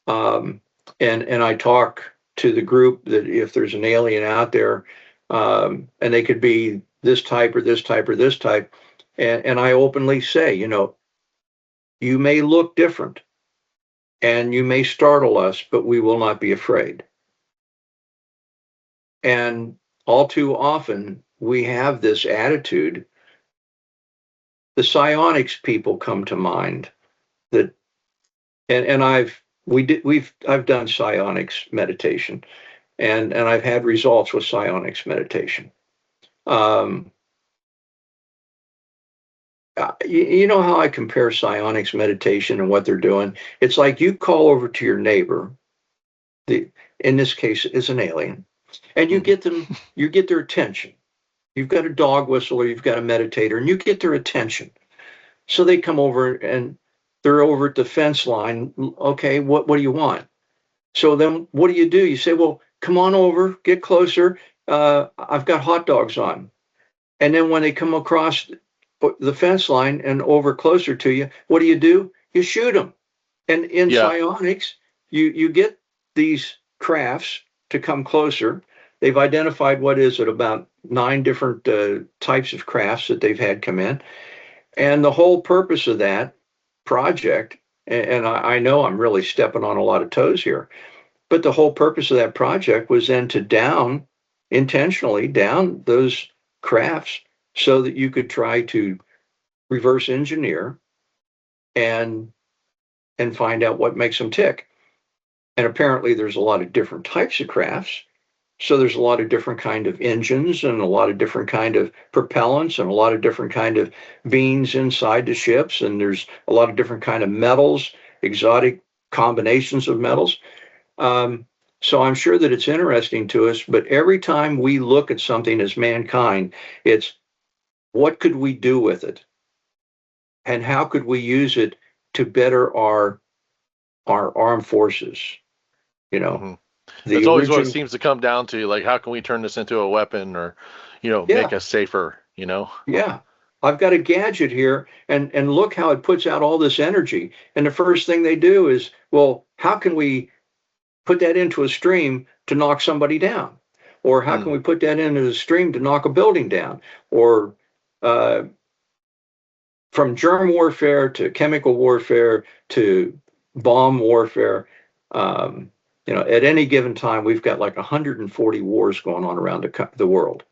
and I talk to the group that if there's an alien out there, and they could be this type or this type or this type, and I openly say, you may look different and you may startle us, but we will not be afraid. And all too often we have this attitude. The psionics people come to mind that, and I've done psionics meditation, and I've had results with psionics meditation. You know how I compare psionics meditation and what they're doing? It's like you call over to your neighbor, in this case is an alien, and you get their attention. You've got a dog whistle or you've got a meditator, and you get their attention. So they come over and they're over at the fence line. Okay, what do you want? So then what do? You say, well, come on over, get closer. I've got hot dogs on. And then when they come across the fence line and over closer to you, what do? You shoot them. And in psionics, you get these crafts to come closer. They've identified about 9 different types of crafts that they've had come in. And the whole purpose of that project, and I know I'm really stepping on a lot of toes here, but the whole purpose of that project was then to intentionally down those crafts so that you could try to reverse engineer and find out what makes them tick. And apparently there's a lot of different types of crafts. So there's a lot of different kind of engines and a lot of different kind of propellants and a lot of different kind of beams inside the ships. And there's a lot of different kind of metals, exotic combinations of metals. So I'm sure that it's interesting to us, but every time we look at something as mankind, it's what could we do with it? And how could we use it to better our armed forces? Mm-hmm. That's always what it seems to come down to. Like, how can we turn this into a weapon or, make us safer, Yeah. I've got a gadget here and look how it puts out all this energy. And the first thing they do is, well, how can we put that into a stream to knock somebody down? Or how can we put that into a stream to knock a building down? Or from germ warfare to chemical warfare to bomb warfare, at any given time, we've got like 140 wars going on around the world.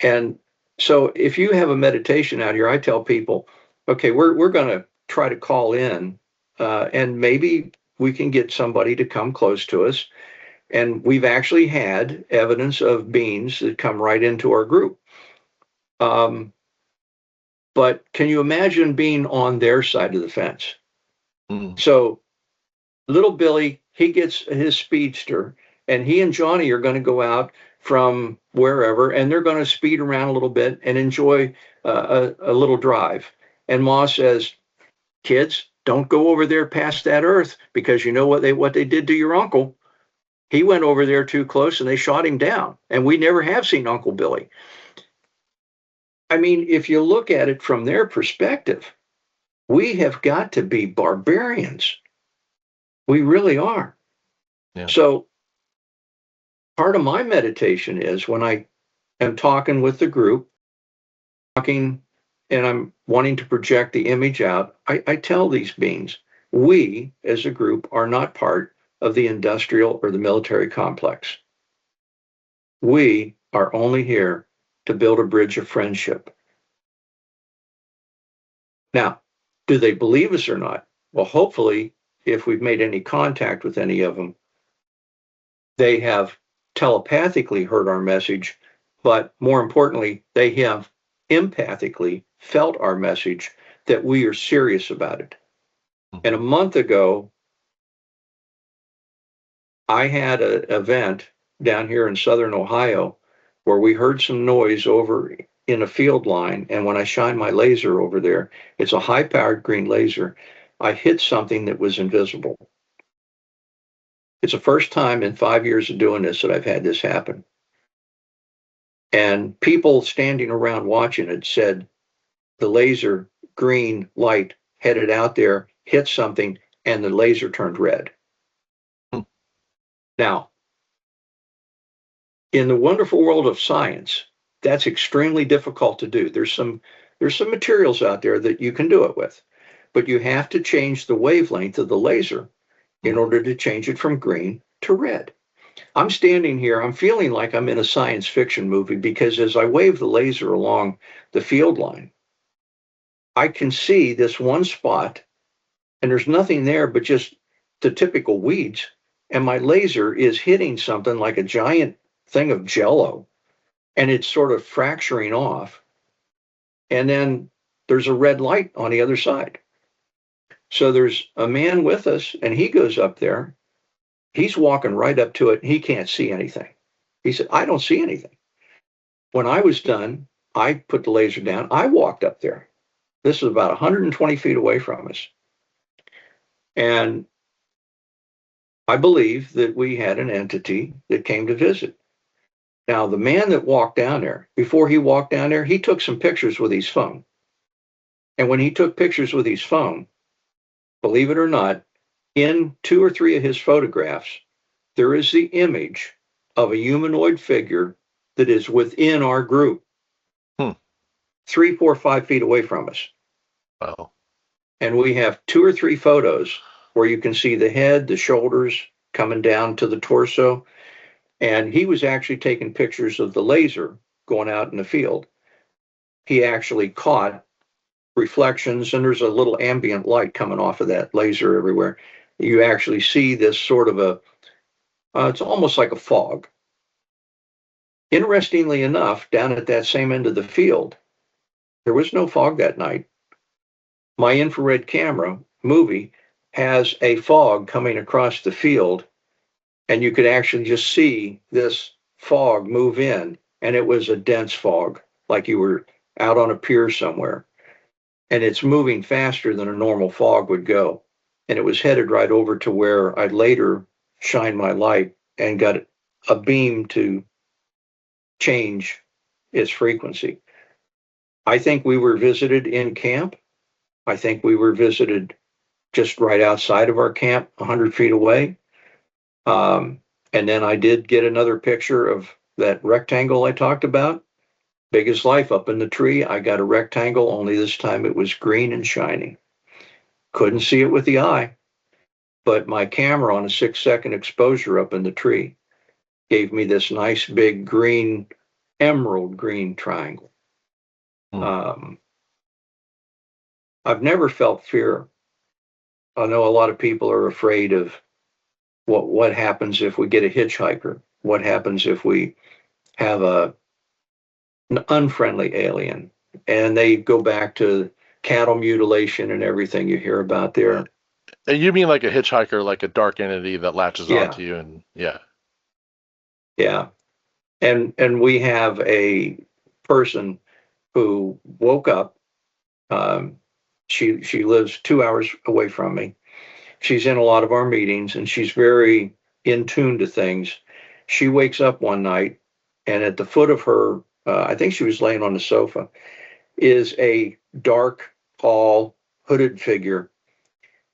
And so if you have a meditation out here, I tell people, okay, we're going to try to call in, and maybe we can get somebody to come close to us. And we've actually had evidence of beings that come right into our group. But can you imagine being on their side of the fence? So little Billy, he gets his speedster, and he and Johnny are going to go out from wherever, and they're going to speed around a little bit and enjoy a little drive. And Ma says, kids, don't go over there past that earth, because you know what they did to your uncle. He went over there too close and they shot him down. And we never have seen Uncle Billy. I mean, if you look at it from their perspective, we have got to be barbarians. We really are. Yeah. So part of my meditation is when I am talking with the group, and I'm wanting to project the image out, I tell these beings, we as a group are not part of the industrial or the military complex. We are only here to build a bridge of friendship. Now, do they believe us or not? Well, hopefully, if we've made any contact with any of them, they have telepathically heard our message, but more importantly, they have empathically felt our message that we are serious about it. And a month ago, I had an event down here in southern Ohio where we heard some noise over in a field line. And when I shined my laser over there, it's a high powered green laser, I hit something that was invisible. It's the first time in 5 years of doing this that I've had this happen. And people standing around watching it said the laser green light headed out there, hit something, and the laser turned red. Now, in the wonderful world of science, that's extremely difficult to do. There's some materials out there that you can do it with, but you have to change the wavelength of the laser in order to change it from green to red. I'm standing here, I'm feeling like I'm in a science fiction movie because as I wave the laser along the field line, I can see this one spot and there's nothing there but just the typical weeds. And my laser is hitting something like a giant thing of jello and it's sort of fracturing off. And then there's a red light on the other side. So there's a man with us and he goes up there. He's walking right up to it. And he can't see anything. He said, I don't see anything. When I was done, I put the laser down. I walked up there. This is about 120 feet away from us. And I believe that we had an entity that came to visit. Now, the man that walked down there, before he walked down there, he took some pictures with his phone. And when he took pictures with his phone, believe it or not, in 2 or 3 of his photographs, there is the image of a humanoid figure that is within our group, 3, 4, 5 feet away from us. Wow. And we have 2 or 3 photos where you can see the head, the shoulders coming down to the torso. And he was actually taking pictures of the laser going out in the field. He actually caught reflections, and there's a little ambient light coming off of that laser everywhere. You actually see this sort of it's almost like a fog. Interestingly enough, down at that same end of the field, there was no fog that night. My infrared camera movie has a fog coming across the field, and you could actually just see this fog move in, and it was a dense fog, like you were out on a pier somewhere. And it's moving faster than a normal fog would go. And it was headed right over to where I later shined my light and got a beam to change its frequency. I think we were visited in camp. I think we were visited just right outside of our camp, 100 feet away. And then I did get another picture of that rectangle I talked about. Big as life up in the tree. I got a rectangle, only this time it was green and shiny. Couldn't see it with the eye, but my camera on a 6-second exposure up in the tree gave me this nice big green, emerald green triangle. I've never felt fear. I know a lot of people are afraid of what happens if we get a hitchhiker. What happens if we have an unfriendly alien? And they go back to cattle mutilation and everything you hear about there. And you mean like a hitchhiker, like a dark entity that latches onto you, and yeah. And we have a person who woke up. She lives 2 hours away from me. She's in a lot of our meetings, and she's very in tune to things. She wakes up one night, and at the foot of her, I think she was laying on the sofa, is a dark, tall, hooded figure.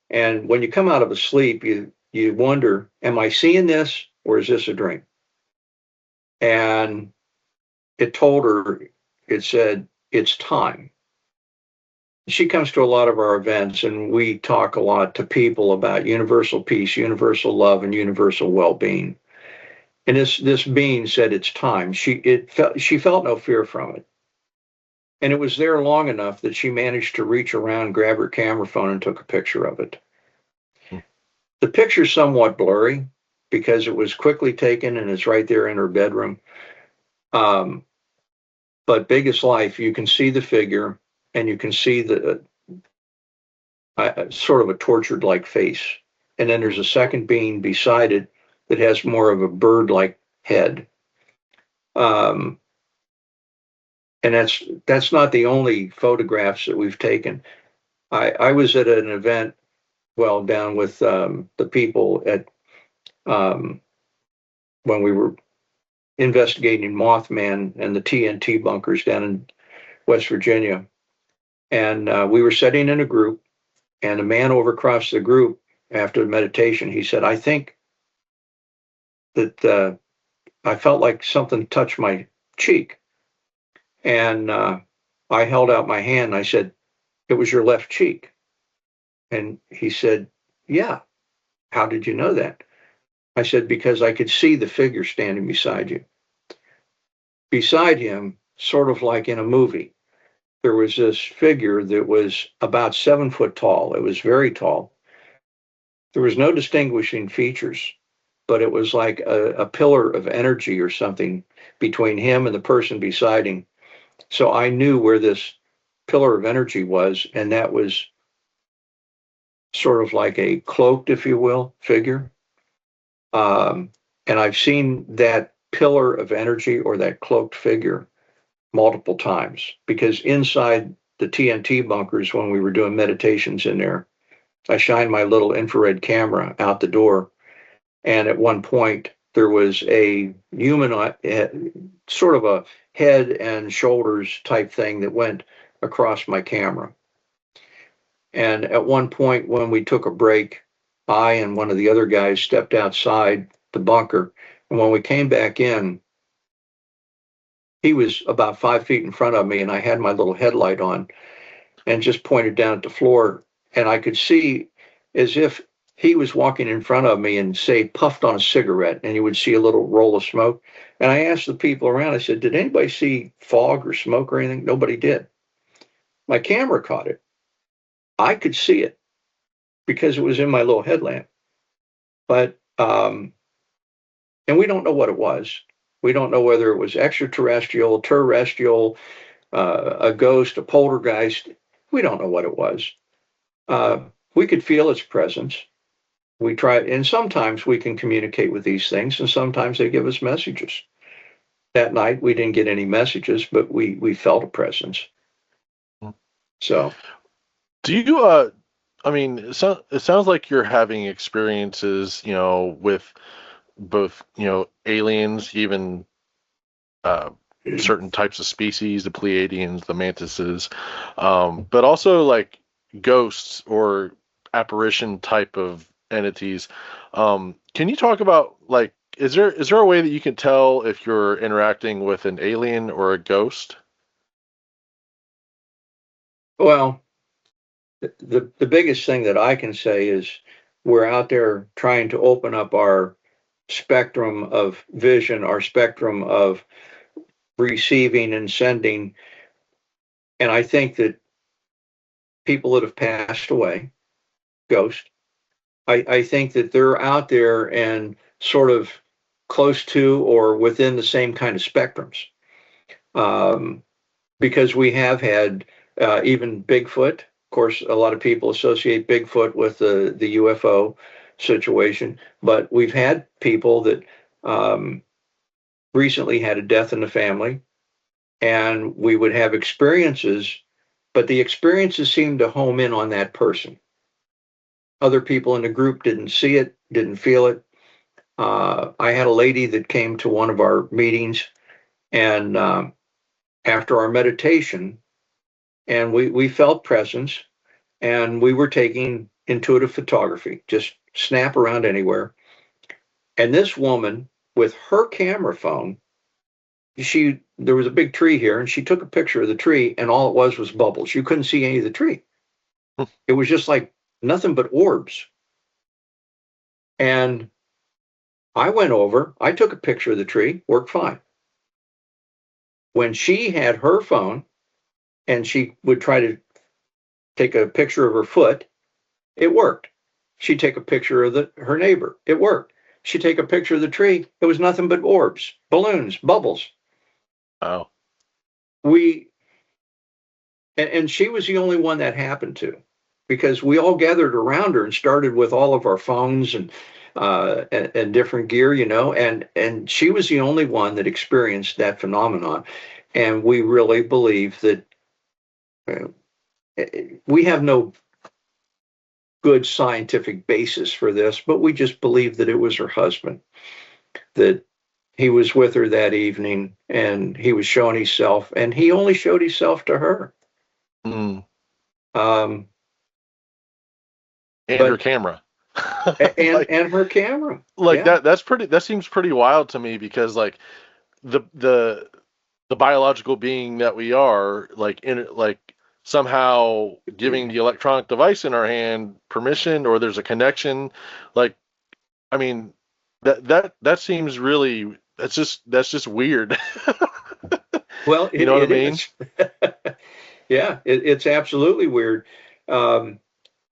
And when you come out of a sleep, you wonder, am I seeing this or is this a dream? And it told her, it said, it's time. She comes to a lot of our events, and we talk a lot to people about universal peace, universal love, and universal well-being. And this being said, it's time. She felt no fear from it. And it was there long enough that she managed to reach around, grab her camera phone, and took a picture of it. The picture's somewhat blurry because it was quickly taken and it's right there in her bedroom. but big as life. You can see the figure, and you can see the sort of a tortured-like face. And then there's a second being beside it that has more of a bird-like head. And that's not the only photographs that we've taken. I was at an event, well, down with the people at when we were investigating Mothman and the TNT bunkers down in West Virginia. And we were sitting in a group, and a man over across the group after the meditation, he said, I think that I felt like something touched my cheek. And I held out my hand and I said, it was your left cheek. And he said, yeah. How did you know that? I said, because I could see the figure standing beside you. Beside him, sort of like in a movie, there was this figure that was about 7 foot tall. It was very tall. There was no distinguishing features, but it was like a pillar of energy or something between him and the person beside him. So I knew where this pillar of energy was, and that was sort of like a cloaked, if you will, figure. And I've seen that pillar of energy or that cloaked figure multiple times, because inside the TNT bunkers, when we were doing meditations in there, I shined my little infrared camera out the door. And at one point, there was a human, sort of a head and shoulders type thing that went across my camera. And at one point, when we took a break, I and one of the other guys stepped outside the bunker. And when we came back in, he was about 5 feet in front of me, and I had my little headlight on and just pointed down at the floor. And I could see as if he was walking in front of me and, say, puffed on a cigarette, and you would see a little roll of smoke. And I asked the people around, I said, did anybody see fog or smoke or anything? Nobody did. My camera caught it. I could see it because it was in my little headlamp. But, and we don't know what it was. We don't know whether it was extraterrestrial, terrestrial, a ghost, a poltergeist. We don't know what it was. We could feel its presence. We try, and sometimes we can communicate with these things, and sometimes they give us messages. That night, we didn't get any messages, but we felt a presence. So, do you? I mean, it sounds like you're having experiences, with both, aliens, even certain types of species, the Pleiadians, the mantises, but also like ghosts or apparition type of entities. Can you talk about, like, is there a way that you can tell if you're interacting with an alien or a ghost? well, the biggest thing that I can say is we're out there trying to open up our spectrum of vision, our spectrum of receiving and sending. And I think that people that have passed away, ghosts, I think that they're out there and sort of close to or within the same kind of spectrums. Because we have had even Bigfoot. Of course, a lot of people associate Bigfoot with the UFO situation, but we've had people that recently had a death in the family, and we would have experiences, but the experiences seemed to home in on that person. Other people in the group didn't see it, didn't feel it. I had a lady that came to one of our meetings, and after our meditation, and we felt presence, and we were taking intuitive photography, just snap around anywhere. And this woman with her camera phone, there was a big tree here, and she took a picture of the tree, and all it was bubbles. You couldn't see any of the tree. It was just like nothing but orbs. And I went over, I took a picture of the tree, worked fine. When she had her phone and she would try to take a picture of her foot, it worked. She'd take a picture of her neighbor, it worked. She'd take a picture of the tree, it was nothing but orbs, balloons, bubbles. Oh. we and she was the only one that happened to, because we all gathered around her and started with all of our phones and different gear, and she was the only one that experienced that phenomenon. And we really believe that uh, we have no good scientific basis for this, but we just believe that it was her husband, that he was with her that evening and he was showing himself, and he only showed himself to her. Mm. Um, And her but camera. and her camera. Like Yeah. that seems pretty wild to me, because like the biological being that we are, like somehow giving the electronic device in our hand permission, or there's a connection. Like, I mean, that seems really, that's just weird. Well, You know what I it mean? is. Yeah, it's absolutely weird. Um,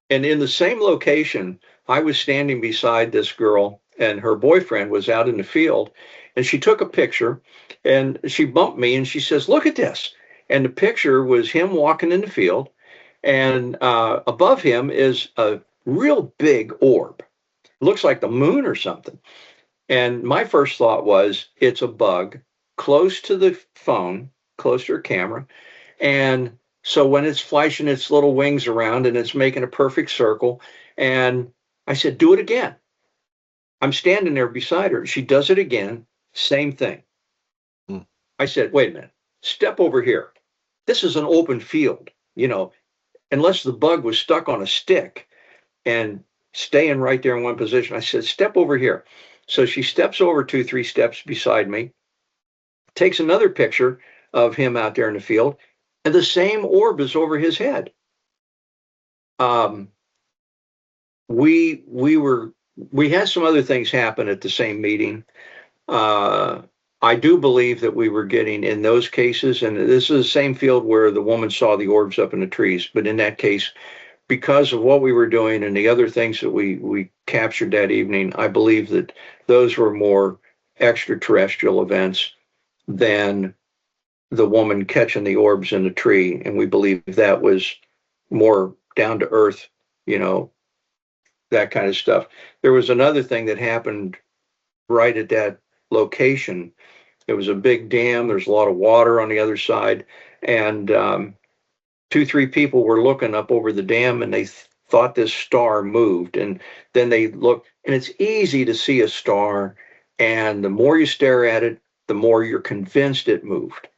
and in the same location, I was standing beside this girl, and her boyfriend was out in the field, and she took a picture, and she bumped me, and she says, "Look at this." And the picture was him walking in the field, and above him is a real big orb. Looks like the moon or something. And my first thought was, it's a bug close to the phone, close to her camera. And so when it's flashing its little wings around and it's making a perfect circle, and I said, "Do it again." I'm standing there beside her. She does it again, same thing. Mm. I said, "Wait a minute, step over here. This is an open field, unless the bug was stuck on a stick and staying right there in one position." I said, "Step over here." So she steps over 2, 3 steps beside me, takes another picture of him out there in the field, and the same orb is over his head. Um, we had some other things happen at the same meeting. Uh, I do believe that we were getting, in those cases, and this is the same field where the woman saw the orbs up in the trees, but in that case, because of what we were doing and the other things that we captured that evening, I believe that those were more extraterrestrial events than the woman catching the orbs in the tree. And we believe that was more down to earth, you know, that kind of stuff. There was another thing that happened right at that location. It was a big dam. There's a lot of water on the other side. And 2, 3 people were looking up over the dam, and they thought this star moved. And then they looked, and it's easy to see a star. And the more you stare at it, the more you're convinced it moved.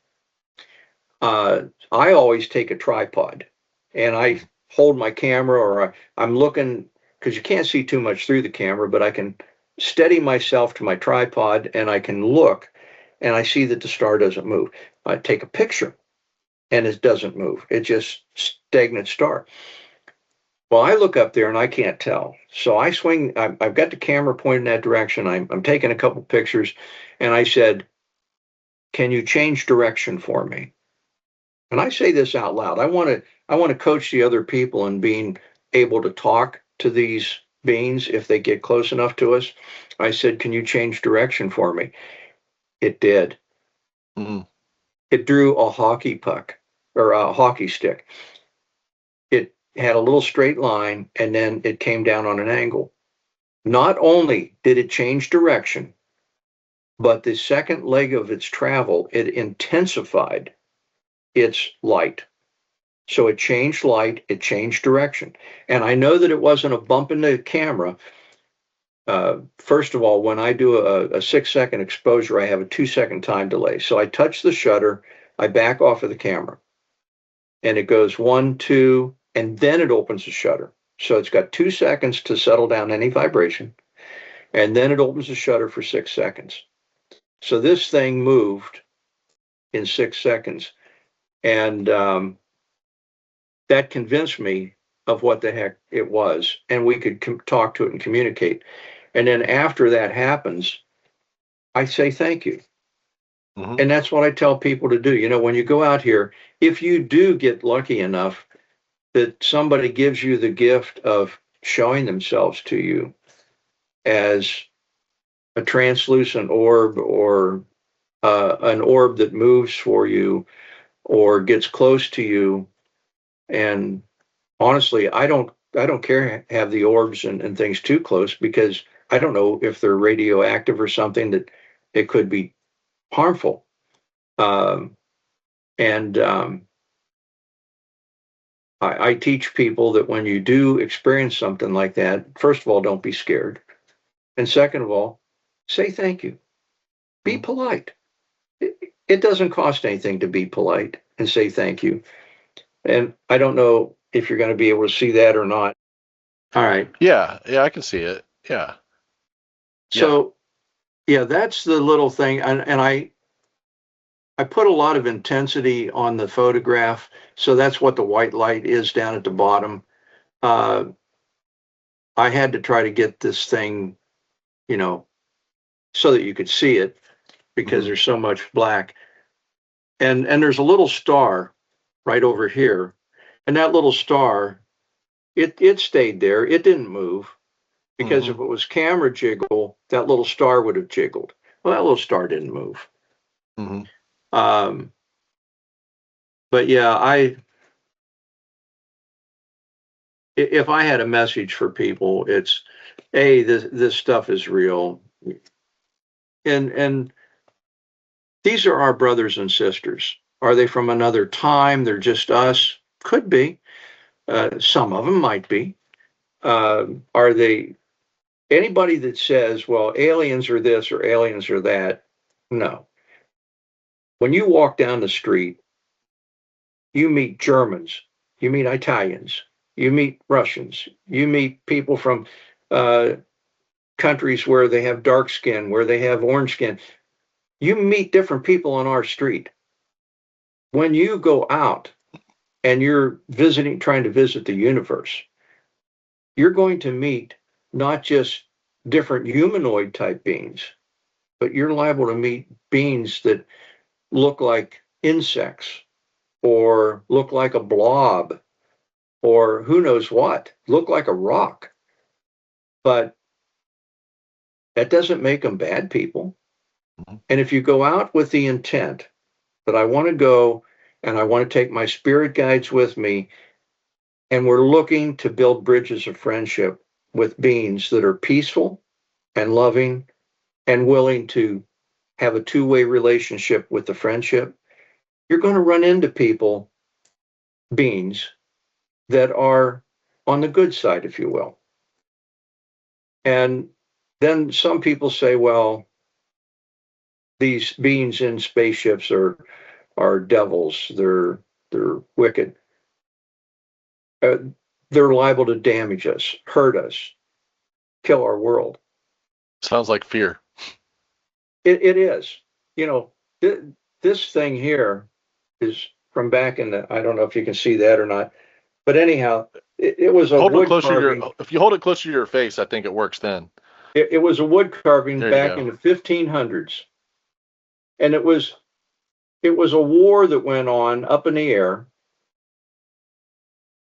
I always take a tripod and I hold my camera, or I'm looking, because you can't see too much through the camera, but I can steady myself to my tripod and I can look, and I see that the star doesn't move. I take a picture and it doesn't move. It's just stagnant star. Well, I look up there and I can't tell. So I swing, I've got the camera pointing that direction. I'm taking a couple pictures, and I said, "Can you change direction for me?" And I say this out loud. I want to coach the other people in being able to talk to these beings if they get close enough to us. I said, "Can you change direction for me?" It did. Mm. It drew a hockey puck, or a hockey stick. It had a little straight line, and then it came down on an angle. Not only did it change direction, but the second leg of its travel, it intensified its light. So it changed light, it changed direction. And I know that it wasn't a bump in the camera. First of all, when I do a 6 second exposure, I have a 2 second time delay. So I touch the shutter, I back off of the camera, and it goes 1, 2, and then it opens the shutter. So it's got 2 seconds to settle down any vibration, and then it opens the shutter for 6 seconds. So this thing moved in 6 seconds. And that convinced me of what the heck it was, and we could talk to it and communicate. And then after that happens, I say thank you. Hmm. And that's what I tell people to do. When you go out here, if you do get lucky enough that somebody gives you the gift of showing themselves to you as a translucent orb, or an orb that moves for you, or gets close to you. And honestly, I don't care have the orbs and things too close, because I don't know if they're radioactive or something that it could be harmful. Um, and I teach people that when you do experience something like that, first of all, don't be scared. And second of all, say thank you. Be polite. It doesn't cost anything to be polite and say thank you. And I don't know if you're going to be able to see that or not. All right. Yeah, I can see it. Yeah. So, yeah, that's the little thing. And I put a lot of intensity on the photograph. So that's what the white light is down at the bottom. I had to try to get this thing, so that you could see it, because there's so much black. And there's a little star right over here. And that little star, it stayed there. It didn't move, because if it was camera jiggle, that little star would have jiggled. Well, that little star didn't move. But yeah, if I had a message for people, it's, this stuff is real. And these are our brothers and sisters. Are they from another time? They're just us? Could be. Some of them might be. Are they anybody that says, well, aliens are this or aliens are that? No. When you walk down the street, you meet Germans, you meet Italians, you meet Russians, you meet people from countries where they have dark skin, where they have orange skin. You meet different people on our street. When you go out and you're trying to visit the universe, you're going to meet not just different humanoid type beings, but you're liable to meet beings that look like insects or look like a blob or who knows what, look like a rock. But that doesn't make them bad people. And if you go out with the intent that I want to go and I want to take my spirit guides with me, and we're looking to build bridges of friendship with beings that are peaceful and loving and willing to have a two-way relationship with the friendship, you're going to run into beings that are on the good side, if you will. And then some people say, well, these beings in spaceships are devils. They're wicked. They're liable to damage us, hurt us, kill our world. Sounds like fear. It is. This thing here is from back in the, I don't know if you can see that or not, but anyhow, it was a wood carving. If you hold it closer to your face, I think it works then. It was a wood carving back in the 1500s. And it was a war that went on up in the air.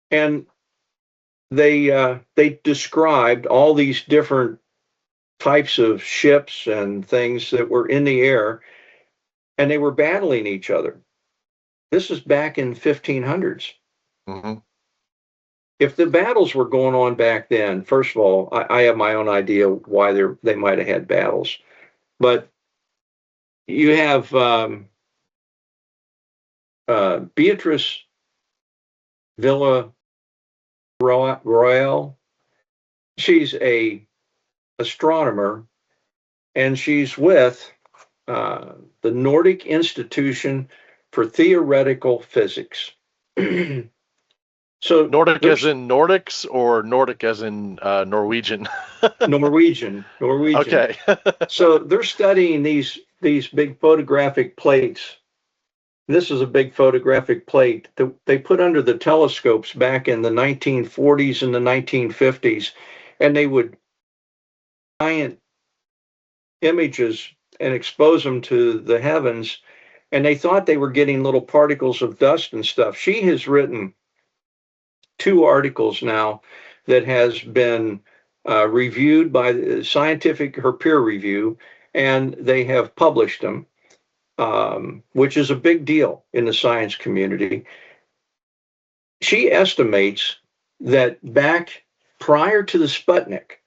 And they described all these different types of ships and things that were in the air, and they were battling each other. This is back in 1500s. If the battles were going on back then, first of all, I have my own idea why they might have had battles, but you have Beatrice Royale. She's a astronomer, and she's with the Nordic Institution for Theoretical Physics. So Nordic as in Nordics, or Nordic as in Norwegian? Norwegian. Okay. So they're studying these big photographic plates. This is a big photographic plate that they put under the telescopes back in the 1940s and the 1950s, and they would giant images and expose them to the heavens, and they thought they were getting little particles of dust and stuff. She has written 2 articles now that has been reviewed by her peer review, and they have published them. which is a big deal in the science community. She estimates that back prior to the Sputnik,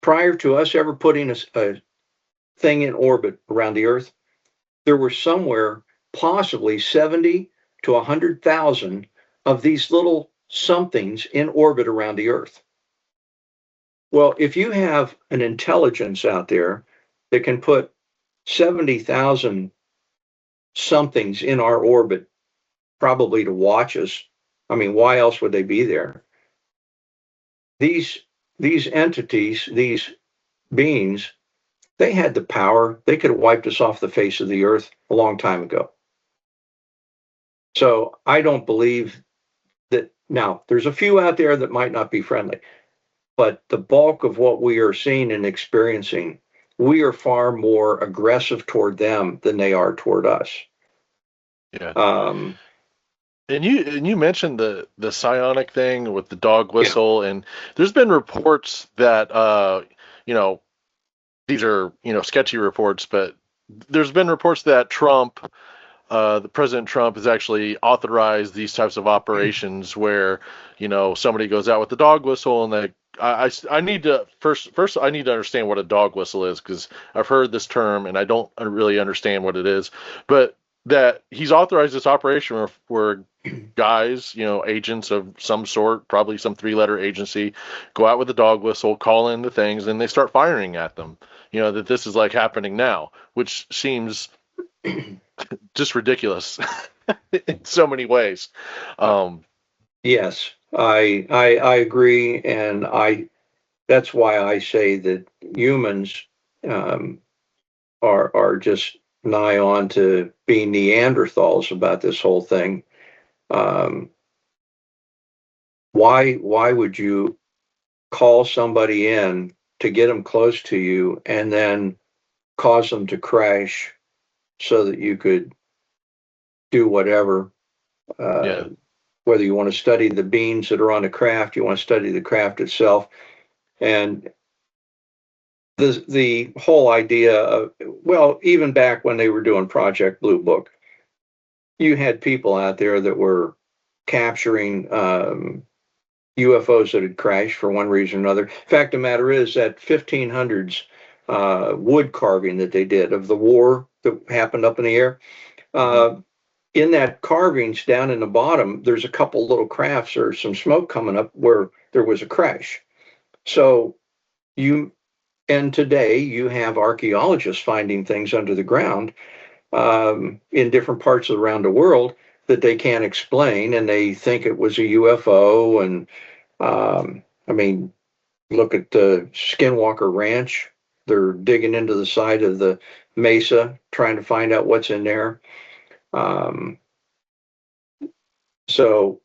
prior to us ever putting a thing in orbit around the Earth, there were somewhere possibly 70 to 100,000 of these little somethings in orbit around the Earth. Well, if you have an intelligence out there that can put 70,000 somethings in our orbit, probably to watch us, I mean, why else would they be there? These these entities, these beings, they had the power. They could have wiped us off the face of the earth a long time ago. So I don't believe that. Now, there's a few out there that might not be friendly, but the bulk of what we are seeing and experiencing, we are far more aggressive toward them than they are toward us. Yeah. Um, And you mentioned the psionic thing with the dog yeah. whistle, and there's been reports that you know these are sketchy reports, but there's been reports that the President Trump has actually authorized these types of operations where somebody goes out with the dog whistle and they. I need to first I need to understand what a dog whistle is, because I've heard this term and I don't really understand what it is, but that he's authorized this operation where guys, agents of some sort, probably some three-letter agency, go out with a dog whistle, call in the things, and they start firing at them. That this is like happening now, which seems just ridiculous in so many ways. Yes, I agree, and that's why I say that humans um, are just nigh on to being Neanderthals about this whole thing. Um, why would you call somebody in to get them close to you and then cause them to crash so that you could do whatever? Yeah, Whether you want to study the beams that are on the craft, you want to study the craft itself, and the whole idea of, well, even back when they were doing Project Blue Book, you had people out there that were capturing UFOs that had crashed for one reason or another. Fact of the matter is that 1500s wood carving that they did of the war that happened up in the air. mm-hmm. In that carvings down in the bottom, there's a couple little crafts or some smoke coming up where there was a crash. So and today you have archaeologists finding things under the ground in different parts around the world that they can't explain, and they think it was a UFO. And I mean, look at the Skinwalker Ranch. They're digging into the side of the mesa, trying to find out what's in there. Um, so,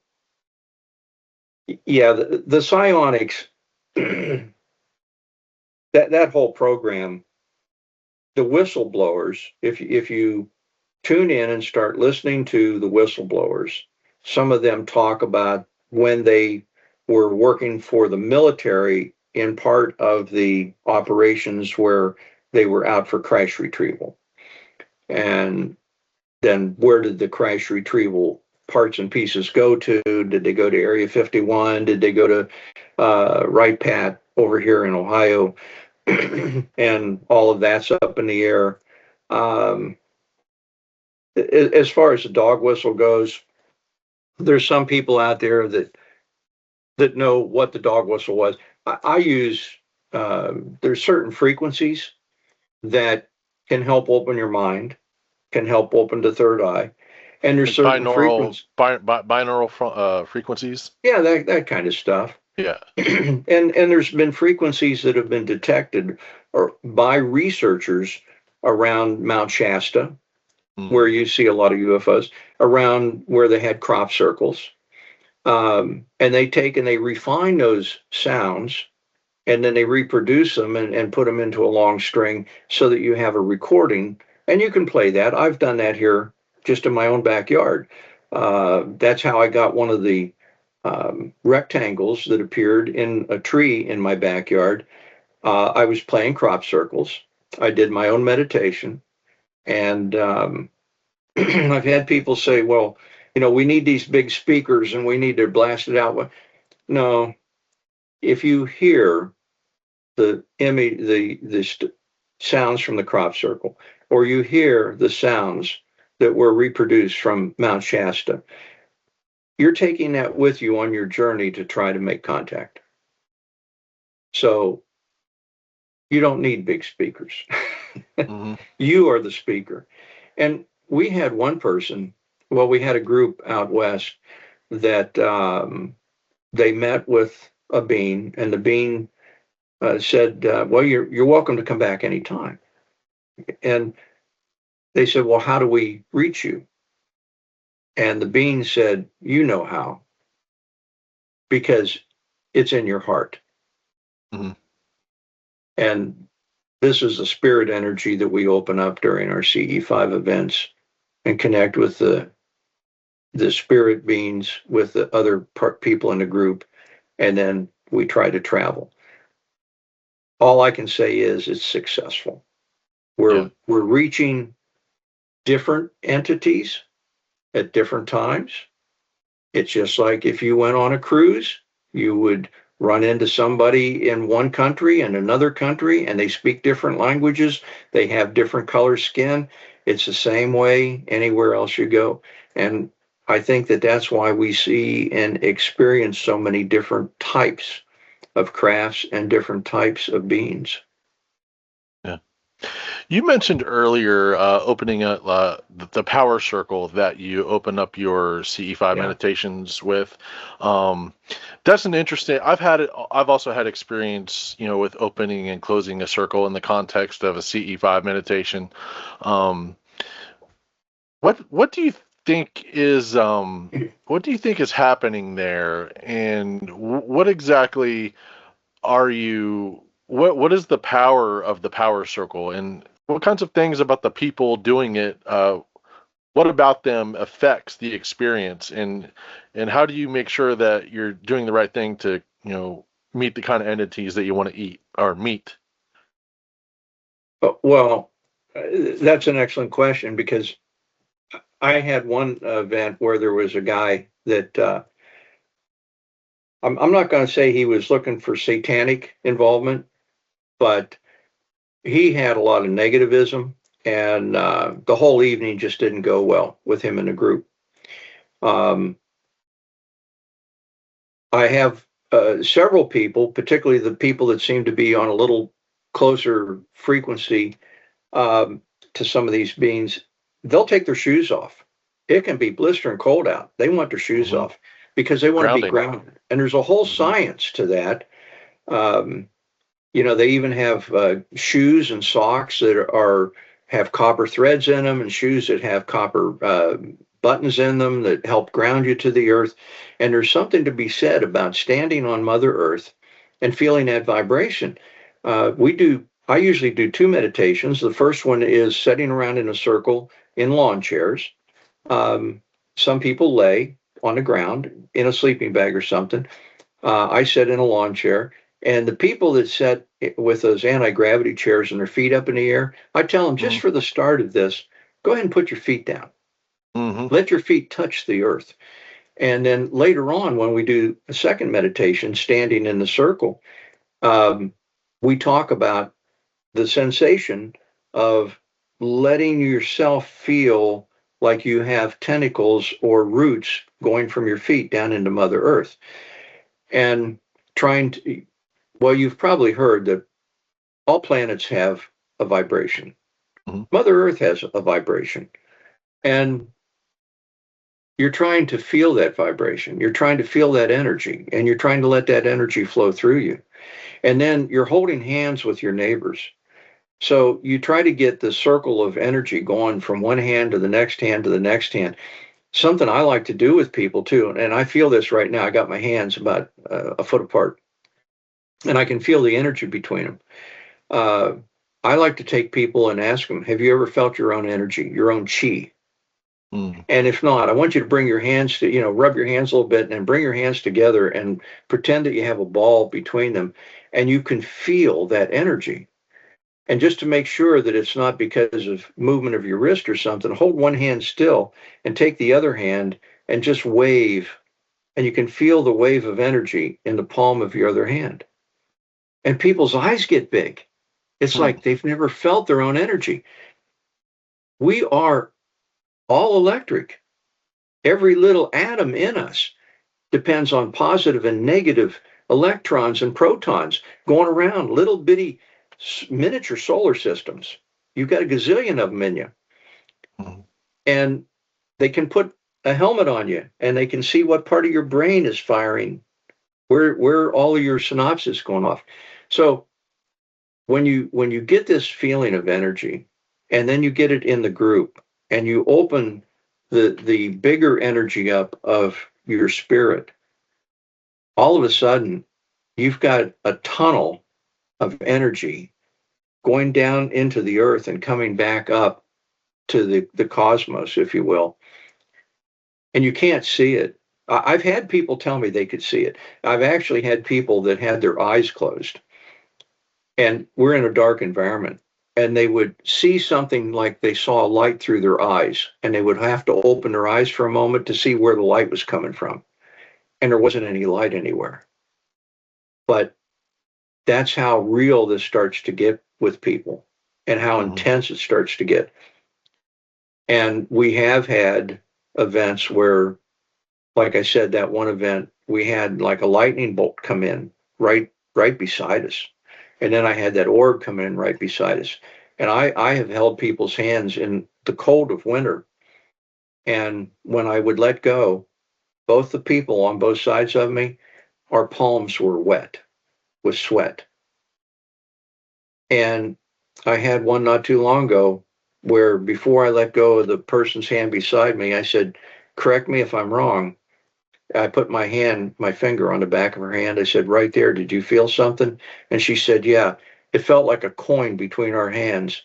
yeah, the psionics, that whole program, the whistleblowers, if you tune in and start listening to the whistleblowers, some of them talk about when they were working for the military in part of the operations where they were out for crash retrieval. And then where did the crash retrieval parts and pieces go to? Did they go to Area 51? Did they go to Wright Pat over here in Ohio? And all of that's up in the air. Um, as far as the dog whistle goes, there's some people out there that know what the dog whistle was. I use there's certain frequencies that can help open your mind, can help open the third eye, and there's Like certain frequencies. binaural frequencies. Yeah, that kind of stuff. Yeah. And there's been frequencies that have been detected or by researchers around Mount Shasta, where Mm. you see a lot of UFOs, around where they had crop circles. And they take and they refine those sounds, and then they reproduce them and put them into a long string so that you have a recording and you can play that. I've done that here just in my own backyard. That's how I got one of the rectangles that appeared in a tree in my backyard. I was playing crop circles. I did my own meditation, and I've had people say, well, we need these big speakers and we need to blast it out. Well, no, if you hear the image, the sounds from the crop circle, or you hear the sounds that were reproduced from Mount Shasta, you're taking that with you on your journey to try to make contact. So you don't need big speakers. Mm-hmm. You are the speaker. And we had one person, well, we had a group out west that they met with a being, and the being said, well, you're welcome to come back anytime. And they said, well, how do we reach you? And the being said, you know how, because it's in your heart. Mm-hmm. And this is the spirit energy that we open up during our CE5 events and connect with the spirit beings, with the other people in the group, and then we try to travel. All I can say is it's successful. Yeah. We're reaching different entities at different times. It's just like if you went on a cruise, you would run into somebody in one country and another country, and they speak different languages. They have different color skin. It's the same way anywhere else you go. And I think that that's why we see and experience so many different types of crafts and different types of beings. Yeah. You mentioned earlier opening up the power circle that you open up your CE5 Yeah. meditations with. That's an interesting. I've also had experience, with opening and closing a circle in the context of a CE5 meditation. Um, what do you think is happening there, and what exactly are you? What is the power of the power circle, and what kinds of things about the people doing it? What about them affects the experience, and how do you make sure that you're doing the right thing to meet the kind of entities that you want to eat or meet? Well, that's an excellent question, because I had one event where there was a guy that I'm not going to say he was looking for satanic involvement, but he had a lot of negativism, and the whole evening just didn't go well with him in the group. Um, I have several people, particularly the people that seem to be on a little closer frequency um, to some of these beings. They'll take their shoes off. It can be blistering cold out. They want their shoes Hmm. off because they want to be Grounding. grounded. And there's a whole Hmm. science to that. Um, they even have shoes and socks that have copper threads in them, and shoes that have copper buttons in them that help ground you to the earth. And there's something to be said about standing on Mother Earth and feeling that vibration. I usually do two meditations. The first one is sitting around in a circle in lawn chairs. Um, some people lay on the ground in a sleeping bag or something. I sit in a lawn chair, and the people that sit with those anti-gravity chairs and their feet up in the air, I tell them, just for the start of this, go ahead and put your feet down. Hmm. Let your feet touch the earth. And then later on, when we do a second meditation, standing in the circle, um, we talk about the sensation of letting yourself feel like you have tentacles or roots going from your feet down into Mother Earth. And trying to, well, you've probably heard that all planets have a vibration. Hmm. Mother Earth has a vibration. And you're trying to feel that vibration. You're trying to feel that energy, and you're trying to let that energy flow through you. And then you're holding hands with your neighbors. So you try to get the circle of energy going from one hand to the next hand to the next hand. Something I like to do with people too, and I feel this right now. I got my hands about a foot apart, and I can feel the energy between them. Uh, I like to take people and ask them, have you ever felt your own energy, your own chi? Mm. And if not, I want you to bring your hands to, rub your hands a little bit and then bring your hands together and pretend that you have a ball between them, and you can feel that energy. And just to make sure that it's not because of movement of your wrist or something, hold one hand still and take the other hand and just wave. And you can feel the wave of energy in the palm of your other hand. And people's eyes get big. It's like they've never felt their own energy. We are all electric. Every little atom in us depends on positive and negative electrons and protons going around, little bitty miniature solar systems. You've got a gazillion of them in you. And they can put a helmet on you and they can see what part of your brain is firing, where all of your synapses going off. So when you get this feeling of energy and then you get it in the group and you open the bigger energy up of your spirit, all of a sudden you've got a tunnel of energy going down into the earth and coming back up to the cosmos, if you will. And you can't see it. I've had people tell me they could see it. I've actually had people that had their eyes closed and we're in a dark environment and they would see something like they saw a light through their eyes and they would have to open their eyes for a moment to see where the light was coming from. And there wasn't any light anywhere. But that's how real this starts to get with people and how intense it starts to get. And we have had events where, like I said, that one event, we had like a lightning bolt come in right beside us. And then I had that orb come in right beside us. And I have held people's hands in the cold of winter. And when I would let go, both the people on both sides of me, our palms were wet with sweat. And I had one not too long ago where before I let go of the person's hand beside me, I said, correct me if I'm wrong. I put my finger on the back of her hand. I said, right there, did you feel something? And she said, yeah. It felt like a coin between our hands,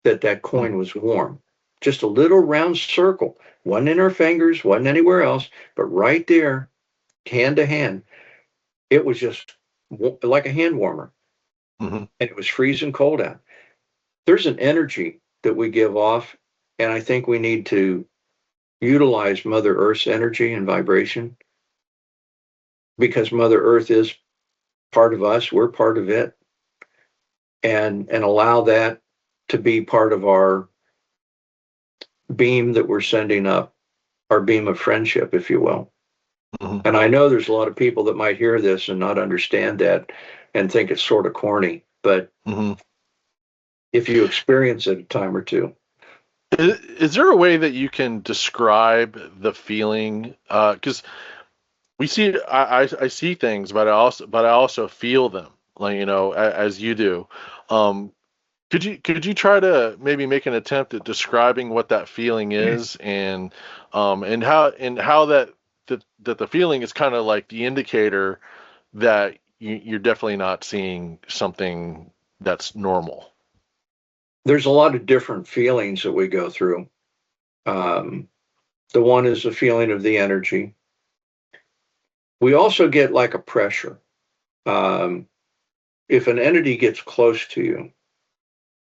that coin was warm. Just a little round circle. Wasn't in her fingers, wasn't anywhere else, but right there, hand to hand, it was just like a hand warmer. And it was freezing cold out. There's an energy that we give off, and I think we need to utilize Mother Earth's energy and vibration because Mother Earth is part of us, we're part of it, and allow that to be part of our beam that we're sending up, our beam of friendship, if you will. And I know there's a lot of people that might hear this and not understand that and think it's sort of corny, but if you experience it a time or two. Is there a way that you can describe the feeling? Because we see, I see things, but I also feel them, like, as you do. Could you try to maybe make an attempt at describing what that feeling is, and how that the feeling is kind of like the indicator that you're definitely not seeing something that's normal? There's a lot of different feelings that we go through. The one is the feeling of the energy. We also get like a pressure. If an entity gets close to you,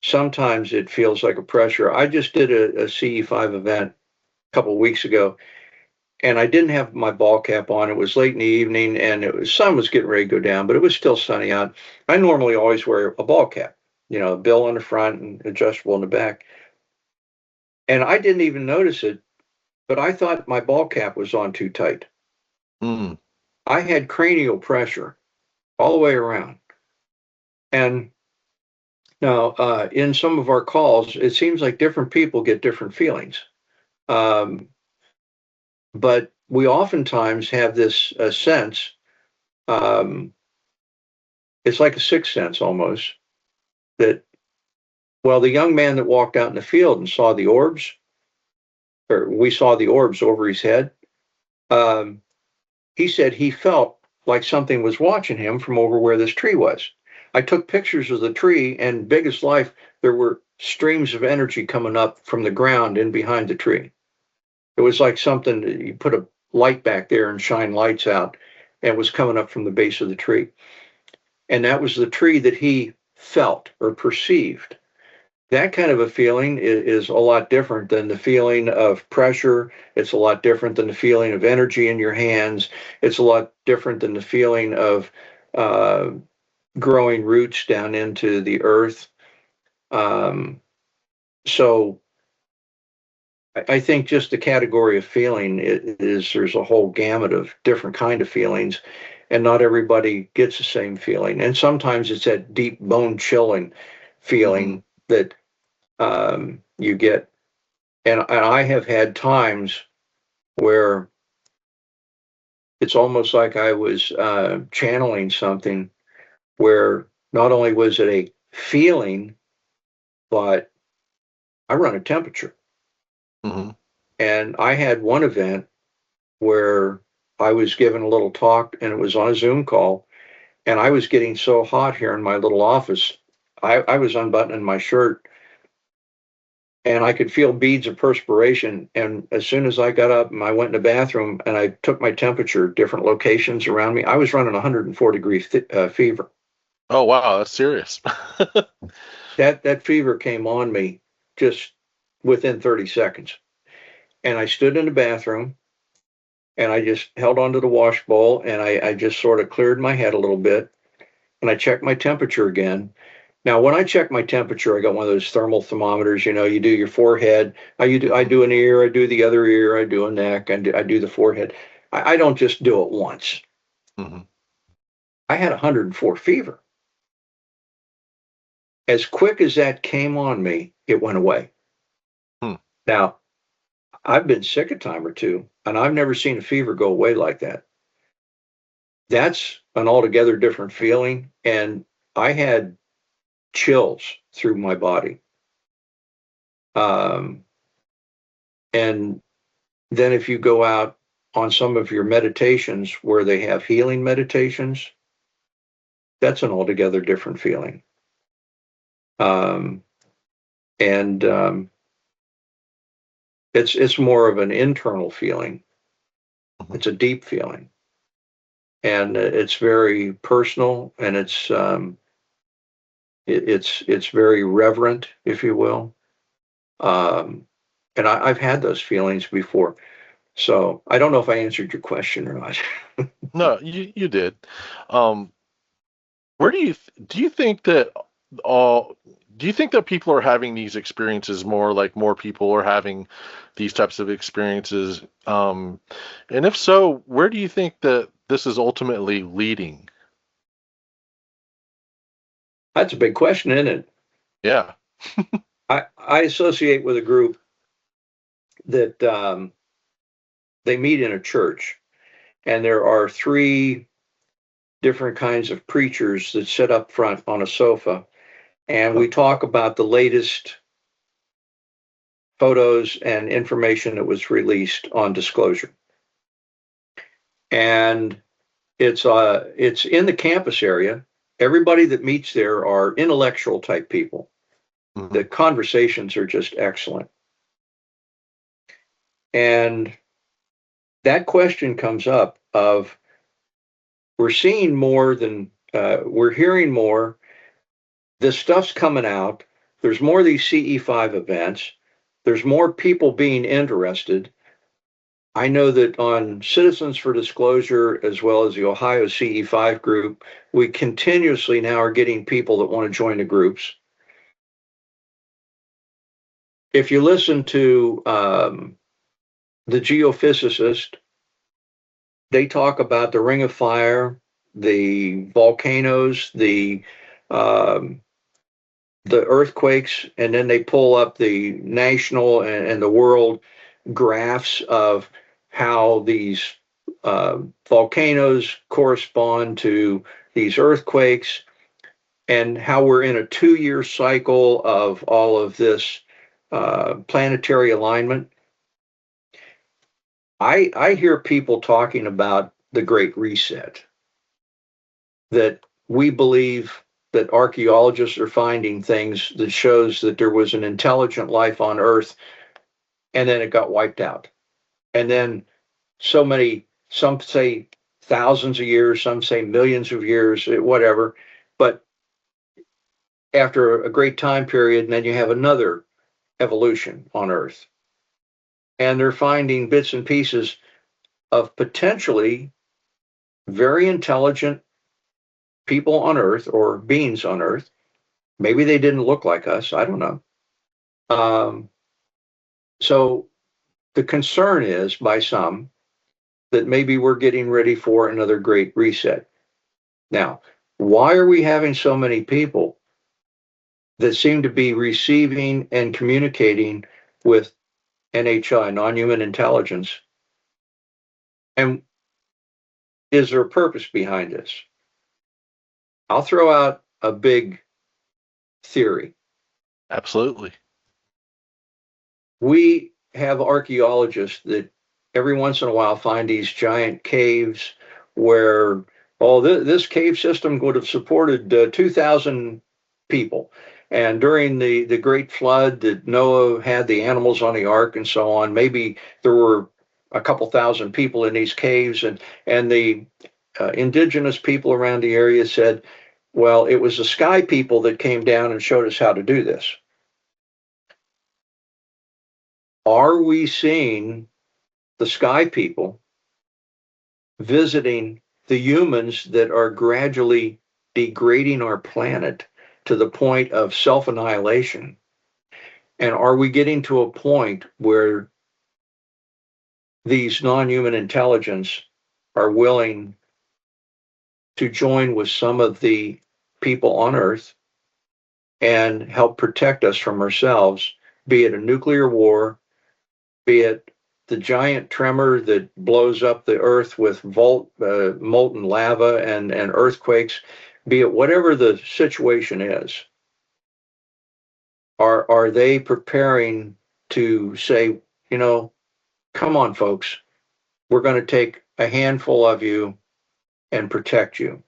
sometimes it feels like a pressure. I just did a CE5 event a couple of weeks ago, and I didn't have my ball cap on. It was late in the evening, and sun was getting ready to go down, but it was still sunny out. I normally always wear a ball cap, a bill on the front and adjustable in the back. And I didn't even notice it, but I thought my ball cap was on too tight. I had cranial pressure all the way around. And now, in some of our calls, it seems like different people get different feelings. But we oftentimes have this sense, it's like a sixth sense almost, that, well, the young man that walked out in the field and saw the orbs, or we saw the orbs over his head, he said he felt like something was watching him from over where this tree was. I took pictures of the tree, and big as life, there were streams of energy coming up from the ground in behind the tree. It was like something, you put a light back there and shine lights out, and it was coming up from the base of the tree. And that was the tree that he felt or perceived. That kind of a feeling is a lot different than the feeling of pressure. It's a lot different than the feeling of energy in your hands. It's a lot different than the feeling of uh, growing roots down into the earth. Um, so I think just the category of feeling is there's a whole gamut of different kind of feelings, and not everybody gets the same feeling. And sometimes it's that deep bone chilling Mm-hmm. feeling that you get. And I have had times where it's almost like I was channeling something where not only was it a feeling, but I run a temperature. Mm-hmm. And I had one event where I was given a little talk and it was on a Zoom call. And I was getting so hot here in my little office. I was unbuttoning my shirt and I could feel beads of perspiration. And as soon as I got up and I went in the bathroom and I took my temperature, different locations around me, I was running 104-degree fever. Oh wow, that's serious. That fever came on me just within 30 seconds. And I stood in the bathroom and I just held onto the wash bowl and I just sort of cleared my head a little bit and I checked my temperature again. Now, when I check my temperature, I got one of those thermal thermometers. You know, you do your forehead. I Mm-hmm. do an ear. I do the other ear. I do a neck. I do the forehead. I don't just do it once. Mm-hmm. I had 104 fever. As quick as that came on me, it went away. Hmm. Now, I've been sick a time or two, and I've never seen a fever go away like that. That's an altogether different feeling. And I had chills through my body. Um, and then if you go out on some of your meditations where they have healing meditations, that's an altogether different feeling. Um, and it's more of an internal feeling. Mm-hmm. It's a deep feeling, and it's very personal, and it's very reverent, if you will. Um, and I've had those feelings before. So I don't know if I answered your question or not. No, you did. Um, where do you think that all do you think that people are having these experiences more like more people are having these types of experiences? And if so, where do you think that this is ultimately leading? That's a big question, isn't it? Yeah. I associate with a group that they meet in a church, and there are three different kinds of preachers that sit up front on a sofa, and Huh. we talk about the latest photos and information that was released on disclosure. And it's in the campus area. Everybody that meets there are intellectual type people. Hmm. The conversations are just excellent. And that question comes up of we're seeing more than we're hearing more. This stuff's coming out. There's more of these CE5 events. There's more people being interested. I know that on Citizens for Disclosure, as well as the Ohio CE5 group, we continuously now are getting people that want to join the groups. If you listen to the geophysicist, they talk about the Ring of Fire, the volcanoes, um, the earthquakes, and then they pull up the national and the world graphs of how these volcanoes correspond to these earthquakes and how we're in a 2-year cycle of all of this planetary alignment. I hear people talking about the Great Reset, that we believe that archaeologists are finding things that shows that there was an intelligent life on Earth and then it got wiped out. And then so many, some say thousands of years, some say millions of years, whatever. But after a great time period, and then you have another evolution on Earth. And they're finding bits and pieces of potentially very intelligent people on Earth or beings on Earth. Maybe they didn't look like us. I don't know. So the concern is by some that maybe we're getting ready for another great reset. Now, why are we having so many people that seem to be receiving and communicating with NHI, non-human intelligence? And is there a purpose behind this? I'll throw out a big theory. Absolutely. We have archaeologists that every once in a while find these giant caves where, this cave system would have supported 2,000 people. And during the great flood that Noah had the animals on the ark and so on, maybe there were a couple thousand people in these caves. And the indigenous people around the area said, well, it was the sky people that came down and showed us how to do this. Are we seeing the sky people visiting the humans that are gradually degrading our planet to the point of self-annihilation? And are we getting to a point where these non-human intelligence are willing to join with some of the people on Earth and help protect us from ourselves, be it a nuclear war, be it the giant tremor that blows up the Earth with molten lava and earthquakes, be it whatever the situation is? Are they preparing to say, come on, folks, we're going to take a handful of you and protect you,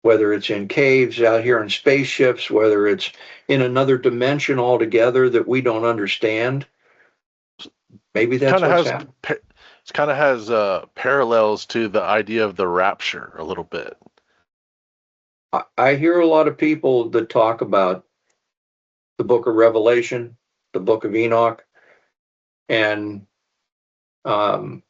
whether it's in caves out here in spaceships, whether it's in another dimension altogether that we don't understand? Maybe that's what's happening. It kind of has parallels to the idea of the rapture a little bit. I hear a lot of people that talk about the book of Revelation, the book of Enoch, and I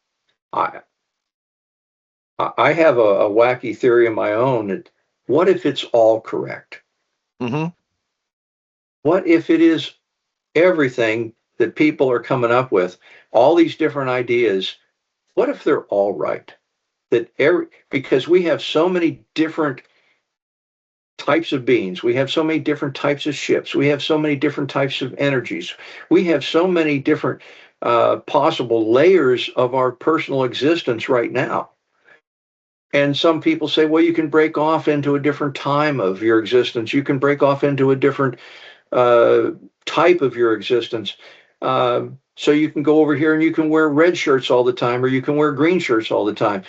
have a wacky theory of my own that what if it's all correct? Mm-hmm. What if it is everything that people are coming up with, all these different ideas? What if they're all right? Because we have so many different types of beings, we have so many different types of ships, we have so many different types of energies, we have so many different possible layers of our personal existence right now. And some people say, well, you can break off into a different time of your existence. You can break off into a different type of your existence. So you can go over here and you can wear red shirts all the time, or you can wear green shirts all the time.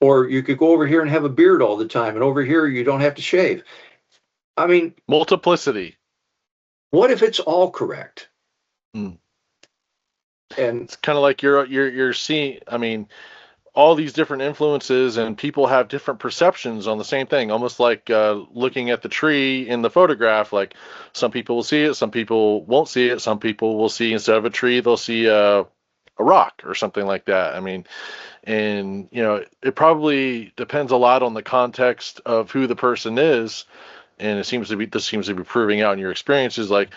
Or you could go over here and have a beard all the time, and over here you don't have to shave. I mean, multiplicity. What if it's all correct? Mm. And it's kind of like you're seeing, I mean, all these different influences, and people have different perceptions on the same thing, almost like looking at the tree in the photograph. Like, some people will see it, some people won't see it, some people will see, instead of a tree, they'll see a rock or something like that. I mean, and it probably depends a lot on the context of who the person is, and this seems to be proving out in your experiences, like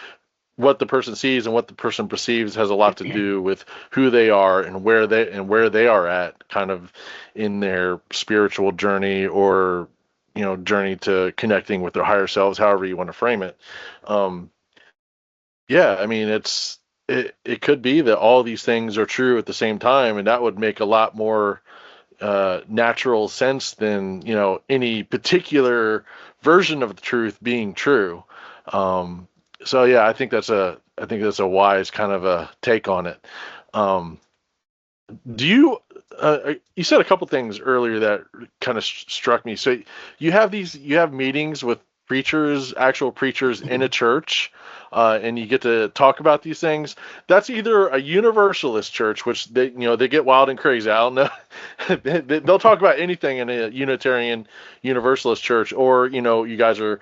what the person sees and what the person perceives has a lot to do with who they are and where they are at, kind of in their spiritual journey, or journey to connecting with their higher selves, however you want to frame it. Yeah, I mean, it could be that all these things are true at the same time, and that would make a lot more natural sense than any particular version of the truth being true. So yeah, I think that's a wise kind of a take on it. Do you you said a couple things earlier that kind of struck me. So you have meetings with actual preachers in a church, and you get to talk about these things. That's either a universalist church, which they get wild and crazy. I don't know. They'll talk about anything in a Unitarian Universalist church, or you guys are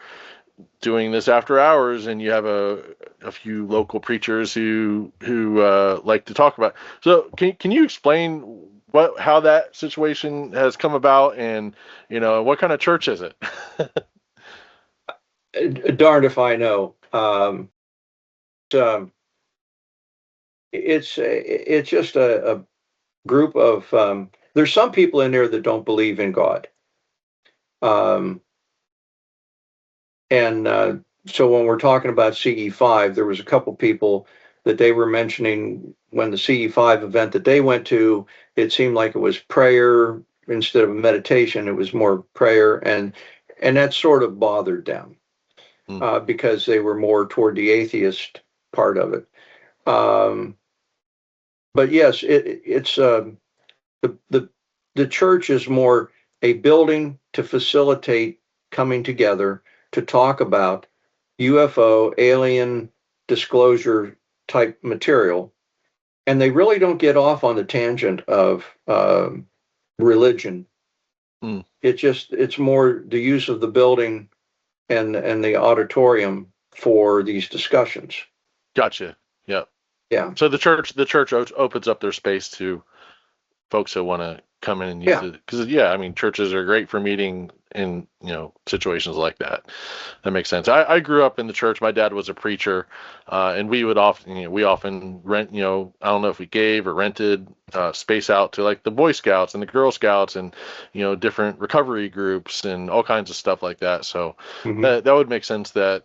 doing this after hours, and you have a few local preachers who like to talk about. So can you explain how that situation has come about, and what kind of church is it? Darned if I know. Um, it's just a group of there's some people in there that don't believe in God. Um, and so when we're talking about CE5, there was a couple people that they were mentioning when the CE5 event that they went to, it seemed like it was prayer instead of meditation. It was more prayer, and that sort of bothered them Hmm. because they were more toward the atheist part of it. Um, but yes, it's the the the church is more a building to facilitate coming together to talk about UFO alien disclosure type material, and they really don't get off on the tangent of religion. Hmm. It's more the use of the building and the auditorium for these discussions. Gotcha. Yeah. Yeah, So the church opens up their space to folks that want to come in and use yeah. it, because yeah, I mean, churches are great for meeting in situations like that. That makes sense. I grew up in the church. My dad was a preacher, and we often rent, I don't know if we gave or rented space out to like the Boy Scouts and the Girl Scouts, and different recovery groups and all kinds of stuff like that. So Hmm. that would make sense that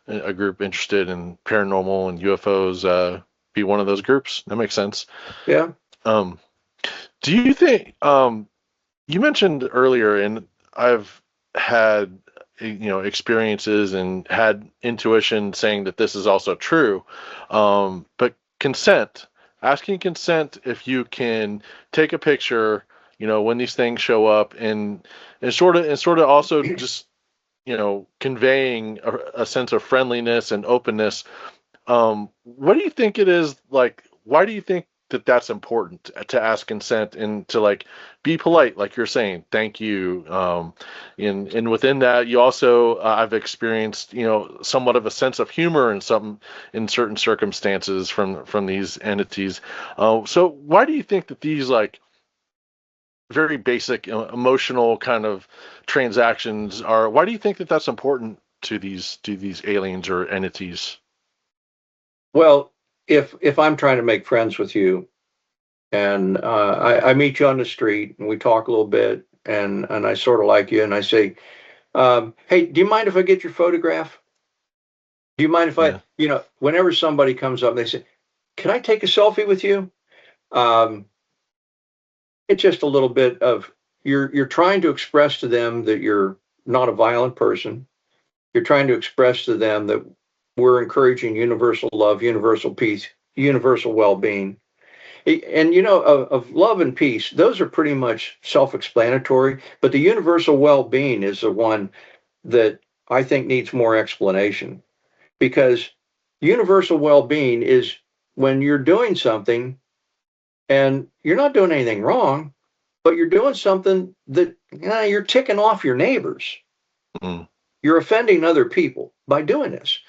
a group interested in paranormal and UFOs be one of those groups. That makes sense. Yeah. Um, do you think you mentioned earlier, and I've had experiences and had intuition saying that this is also true, but consent, asking consent if you can take a picture, when these things show up, and sort of also just conveying a sense of friendliness and openness. What do you think it is like? Why do you think that that's important to ask consent and to like be polite, like you're saying, thank you. And within that, you also I've experienced somewhat of a sense of humor in certain circumstances from these entities. So why do you think that these like very basic emotional kind of transactions are? Why do you think that that's important to these aliens or entities? Well, if I'm trying to make friends with you, and I meet you on the street and we talk a little bit, and I sort of like you, and I say, "Hey, do you mind if I get your photograph? Do you mind if I, Yeah. whenever somebody comes up, and they say, can I take a selfie with you?" Um, it's just a little bit of you're trying to express to them that you're not a violent person. You're trying to express to them that we're encouraging universal love, universal peace, universal well-being. And of love and peace, those are pretty much self-explanatory, but the universal well-being is the one that I think needs more explanation, because universal well-being is when you're doing something and you're not doing anything wrong, but you're doing something that you're ticking off your neighbors. Mm. You're offending other people by doing this.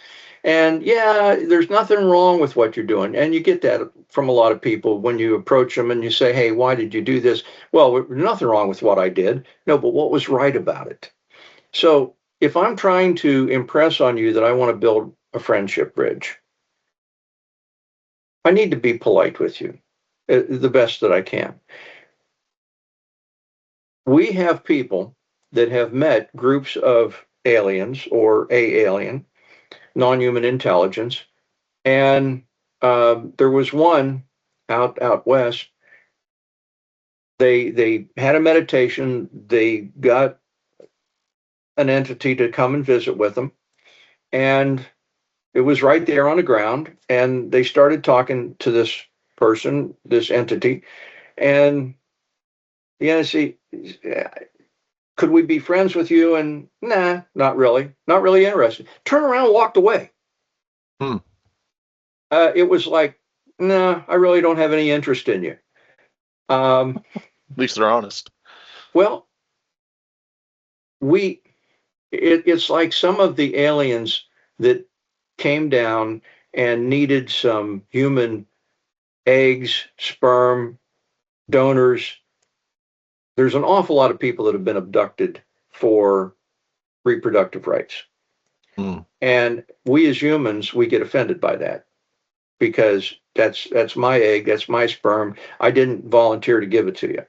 And yeah, there's nothing wrong with what you're doing. And you get that from a lot of people when you approach them and you say, hey, why did you do this? Well, there's nothing wrong with what I did. No, but what was right about it? So if I'm trying to impress on you that I want to build a friendship bridge, I need to be polite with you the best that I can. We have people that have met groups of aliens or a alien, non-human intelligence, and there was one out west. They had a meditation. They got an entity to come and visit with them, and it was right there on the ground. And they started talking to this person, this entity, and the entity, could we be friends with you? And nah, not really interested. Turn around, and walked away. Hmm. It was like, nah, I really don't have any interest in you. Um, At least they're honest. well, we It's like some of the aliens that came down and needed some human eggs, sperm, donors. There's an awful lot of people that have been abducted for reproductive rights. Mm. And we as humans, we get offended by that because that's my egg, that's my sperm. I didn't volunteer to give it to you.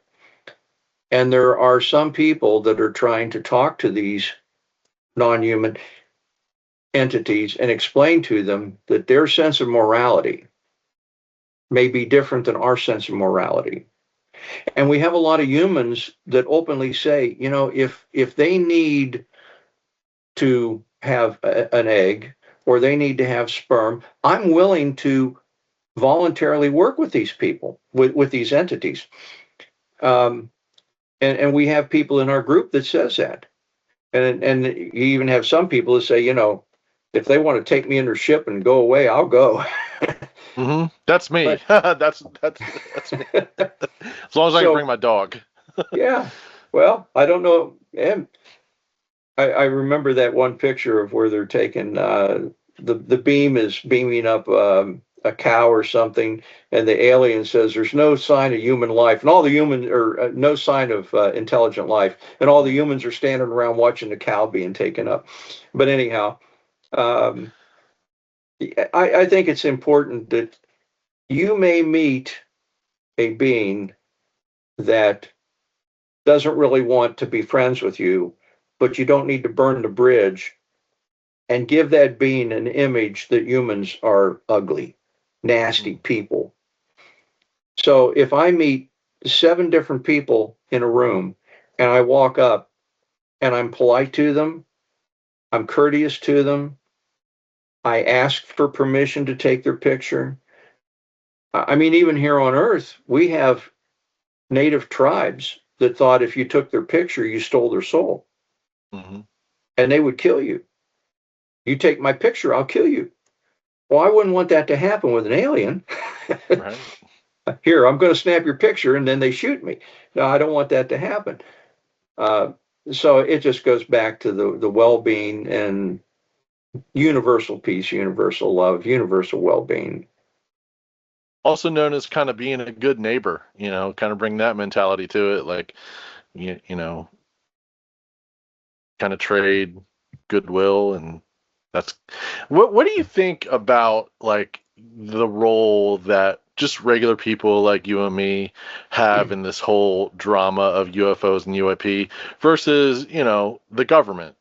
And there are some people that are trying to talk to these non-human entities and explain to them that their sense of morality may be different than our sense of morality. And we have a lot of humans that openly say, you know, if they need to have an egg or they need to have sperm, I'm willing to voluntarily work with these people, with these entities. Um, and we have people in our group that says that. And you even have some people that say, you know, if they want to take me in their ship and go away, I'll go. Mm-hmm. That's me. But That's me. As long as I can bring so my dog. yeah, well, I don't know. And I remember that one picture of where they're taking the beam is beaming up a cow or something, and the alien says there's no sign of human life, and all the humans or no sign of intelligent life, and all the humans are standing around watching the cow being taken up. But anyhow, um, I think it's important that you may meet a being that doesn't really want to be friends with you, but you don't need to burn the bridge and give that being an image that humans are ugly, nasty Mm. people. So if I meet 7 different people in a room and I walk up and I'm polite to them, I'm courteous to them, I ask for permission to take their picture. I mean, even here on Earth, we have native tribes that thought if you took their picture, you stole their soul Mm-hmm. and they would kill you. You take my picture, I'll kill you. Well, I wouldn't want that to happen with an alien. Right. Here, I'm going to snap your picture, and then they shoot me. No, I don't want that to happen. Uh, so it just goes back to the well-being and universal peace, universal love, universal well-being. Also known as kind of being a good neighbor, kind of bring that mentality to it, like, you know, kind of trade goodwill. And that's what do you think about like the role that just regular people like you and me have in this whole drama of UFOs and UAP versus, the government,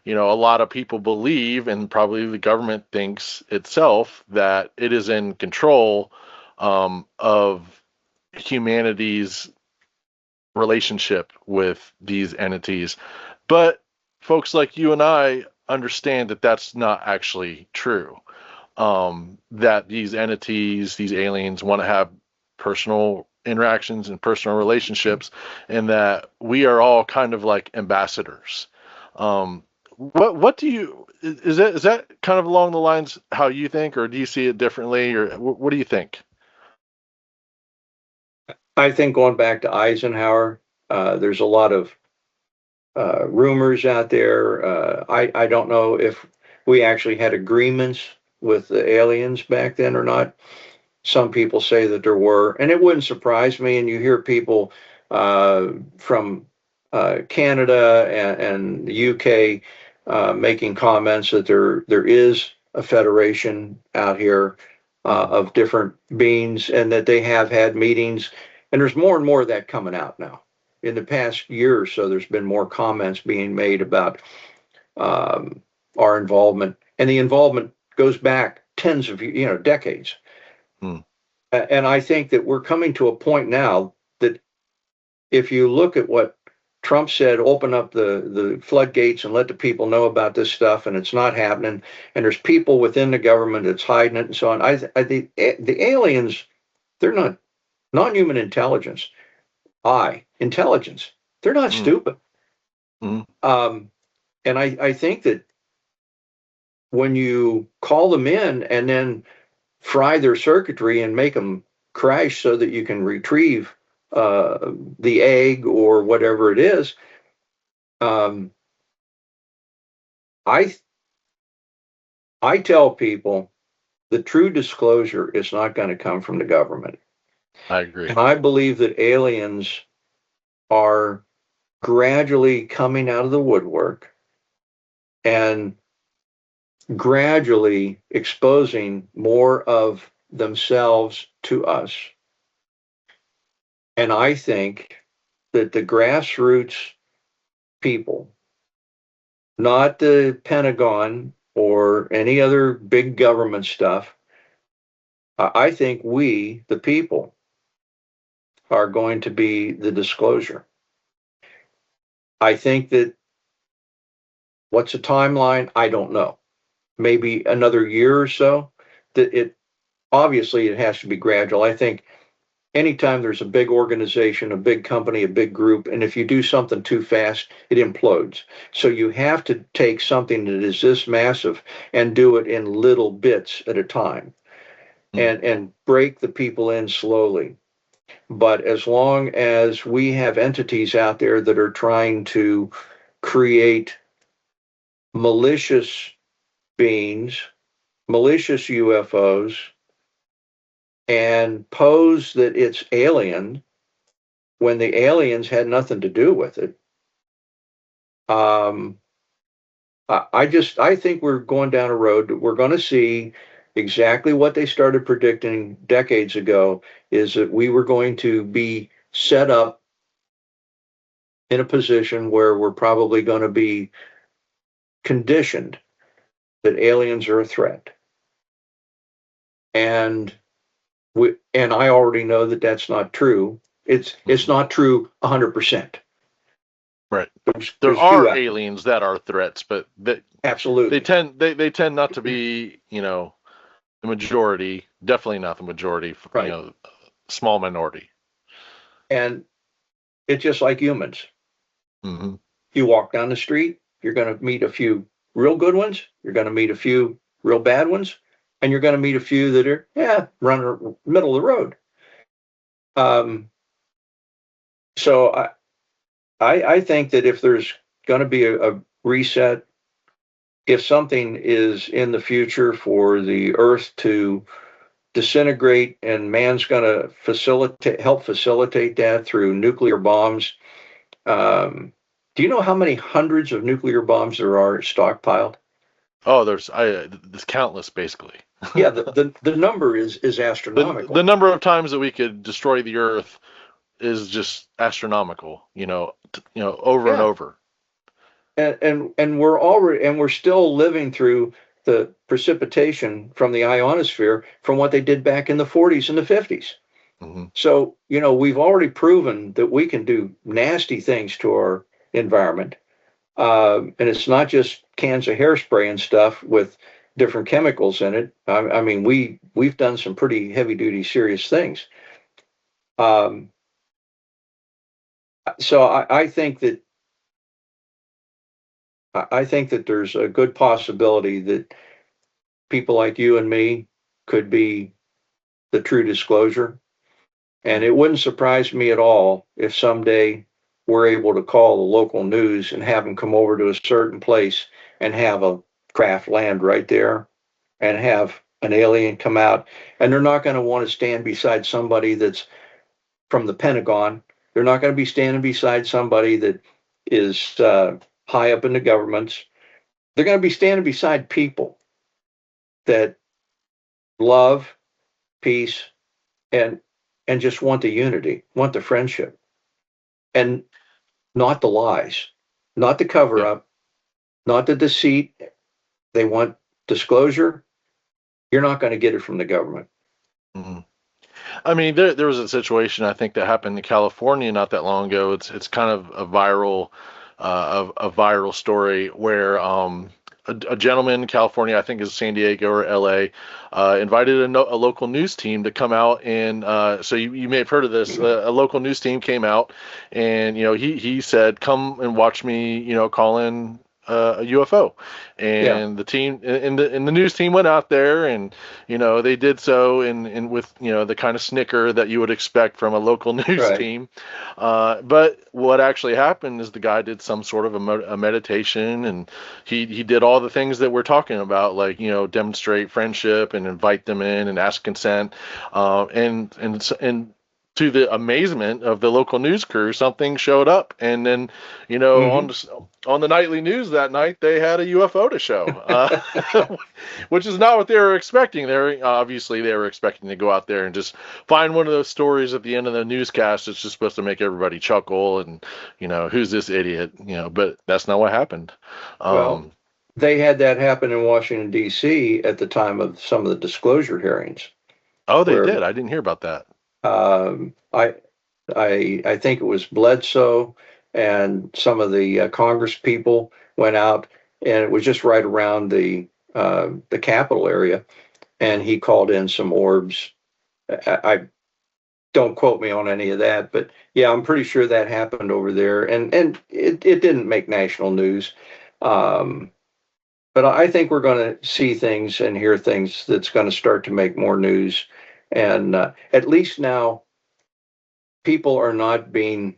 a lot of people believe, and probably the government thinks itself, that it is in control of humanity's relationship with these entities. But folks like you and I understand that that's not actually true. That these entities, these aliens, want to have personal interactions and personal relationships, and that we are all kind of like ambassadors. What do you is that kind of along the lines how you think, or do you see it differently, or what do you think? I think going back to Eisenhower, there's a lot of rumors out there. I don't know if we actually had agreements with the aliens back then or not. Some people say that there were, and it wouldn't surprise me. And you hear people from Canada and the UK making comments that there is a federation out here Mhm. of different beings, and that they have had meetings. And there's more and more of that coming out now. In the past year or so, there's been more comments being made about um, our involvement, and the involvement goes back tens of decades. Mm. And I think that we're coming to a point now that if you look at what Trump said, open up the floodgates and let the people know about this stuff, and it's not happening. And there's people within the government that's hiding it and so on. I think the aliens, they're not non-human intelligence. Intelligence. They're not Mm. stupid. Mm. Um, and I think that when you call them in and then fry their circuitry and make them crash so that you can retrieve the egg or whatever it is, um, I I tell people the true disclosure is not going to come from the government. I agree. And I believe that aliens are gradually coming out of the woodwork and gradually exposing more of themselves to us. And I think that the grassroots people, not the Pentagon or any other big government stuff, I think we, the people, are going to be the disclosure. I think that what's a timeline? I don't know. Maybe another year or so. That it obviously it has to be gradual. I think anytime there's a big organization, a big company, a big group, and if you do something too fast, it implodes. So you have to take something that is this massive and do it in little bits at a time, and break the people in slowly. But as long as we have entities out there that are trying to create malicious beings, malicious UFOs, and pose that it's alien when the aliens had nothing to do with it. Um, I think we're going down a road that we're going to see exactly what they started predicting decades ago, is that we were going to be set up in a position where we're probably going to be conditioned that aliens are a threat. And I already know that that's not true. It's not true 100%. Right. There There's few are out. aliens that are threats, but Absolutely. they tend not to be, the majority. Definitely not the majority. Right. Small minority. And it's just like humans. Mm-hmm. You walk down the street, you're going to meet a few real good ones, you're going to meet a few real bad ones, and you're going to meet a few that are, run middle of the road. Um, so I think that if there's going to be a reset, if something is in the future for the Earth to disintegrate and man's going to help facilitate that through nuclear bombs. Do you know how many hundreds of nuclear bombs there are stockpiled? Oh, there's countless basically. Yeah, the number is astronomical. The number of times that we could destroy the Earth is just astronomical. Over and Yeah, over. and we're still living through the precipitation from the ionosphere from what they did back in the 40s and the 50s. Mm-hmm. So, we've already proven that we can do nasty things to our environment. And it's not just cans of hairspray and stuff with different chemicals in it. I mean, we've done some pretty heavy duty, serious things. Um, so I think that there's a good possibility that people like you and me could be the true disclosure. And it wouldn't surprise me at all if someday we're able to call the local news and have them come over to a certain place and have a craft land right there and have an alien come out. And they're not going to want to stand beside somebody that's from the Pentagon. They're not going to be standing beside somebody that is high up in the governments. They're going to be standing beside people that love, peace, and just want the unity, want the friendship, and not the lies, not the cover Yeah. up, not the deceit. They want disclosure. You're not going to get it from the government. Mm-hmm. I mean, there was a situation I think that happened in California not that long ago. It's kind of a viral story where a gentleman in California, I think is San Diego or LA, invited a local news team to come out, and so you may have heard of this. A local news team came out, and he said, "Come and watch me, call in a UFO, Yeah. and the team and the news team went out there, and they did so in with the kind of snicker that you would expect from a local news Right. team. But what actually happened is the guy did some sort of a meditation, and he did all the things that we're talking about, like demonstrate friendship and invite them in and ask consent, and to the amazement of the local news crew, something showed up, and then Hmm. on the nightly news that night they had a UFO to show, which is not what they were expecting. They were expecting to go out there and just find one of those stories at the end of the newscast that's just supposed to make everybody chuckle, and who's this idiot, but that's not what happened. Well, Um, they had that happen in Washington, D.C. at the time of some of the disclosure hearings, oh, they where did. I didn't hear about that. um, I, I think it was Bledsoe and some of the Congress people went out, and it was just right around the Capitol area, and Hmm. he called in some orbs. I don't quote me on any of that, but yeah, I'm pretty sure that happened over there, and it didn't make national news. Um, but I think we're going to see things and hear things that's going to start to make more news, and at least now people are not being.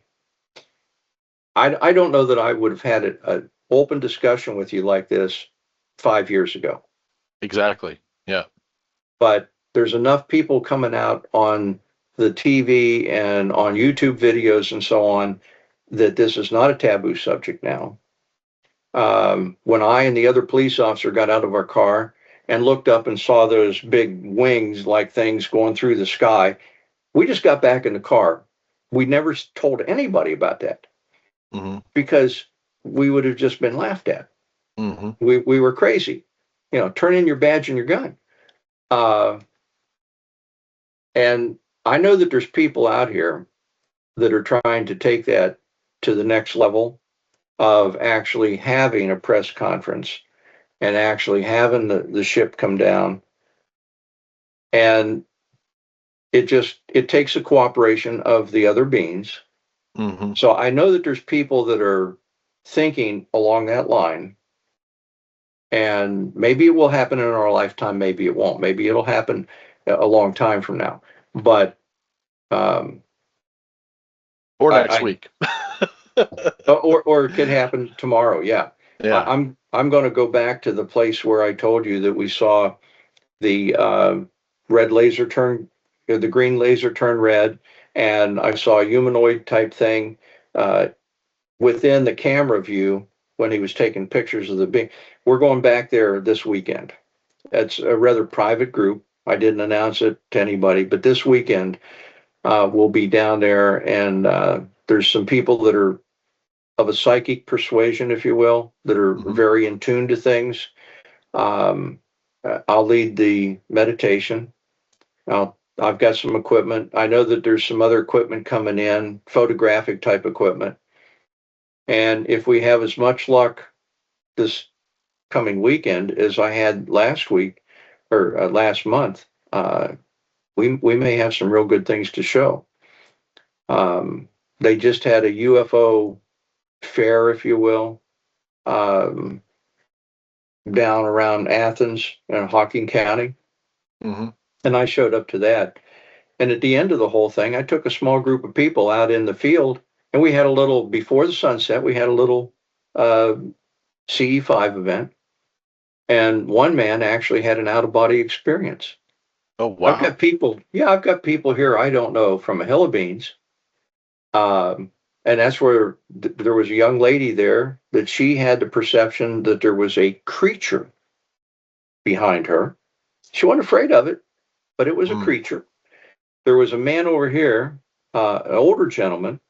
I don't know that I would have had an open discussion with you like this 5 years ago, Exactly. Yeah. but there's enough people coming out on the TV and on YouTube videos and so on that this is not a taboo subject now. When I and the other police officer got out of our car and looked up and saw those big wings like things going through the sky, we just got back in the car. We never told anybody about that Hmm. because we would have just been laughed at. Hmm. We were crazy. Turn in your badge and your gun. Uh, and I know that there's people out here that are trying to take that to the next level of actually having a press conference and actually having the ship come down. And it takes the cooperation of the other beings. Hmm. So I know that there's people that are thinking along that line, and maybe it will happen in our lifetime, maybe it won't, maybe it'll happen a long time from now. But um, Or next I, week. or it could happen tomorrow. Yeah, Yeah. I'm going to go back to the place where I told you that we saw the red laser turn, the green laser turn red, and I saw a humanoid type thing uh, within the camera view when he was taking pictures of the being. We're going back there this weekend. It's a rather private group. I didn't announce it to anybody, but this weekend we'll be down there, and there's some people that are of a psychic persuasion, if you will, that are Hmm. very in tune to things. Um, I'll lead the meditation. I've got some equipment. I know that there's some other equipment coming in, photographic type equipment. And if we have as much luck this coming weekend as I had last week or last month, we may have some real good things to show. Um, they just had a UFO fair, if you will, um, down around Athens and Hocking County, Hmm. and I showed up to that. And at the end of the whole thing, I took a small group of people out in the field, and we had a little before the sunset. We had a little uh, CE5 event, and one man actually had an out of body experience. Oh, I've got wow. people, yeah, I've got people here I don't know from a hill of beans. Um, and that's where there was a young lady there that she had the perception that there was a creature behind her. She wasn't afraid of it, but it was a Mm. creature. There was a man over here, an older gentleman,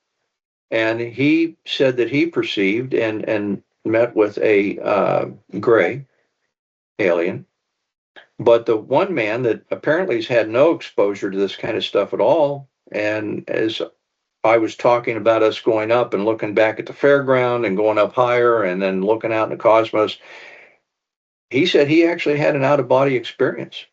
and he said that he perceived and met with a gray alien. But the one man that apparently has had no exposure to this kind of stuff at all, and as I was talking about us going up and looking back at the fairground and going up higher and then looking out in the cosmos, he said he actually had an out of body experience.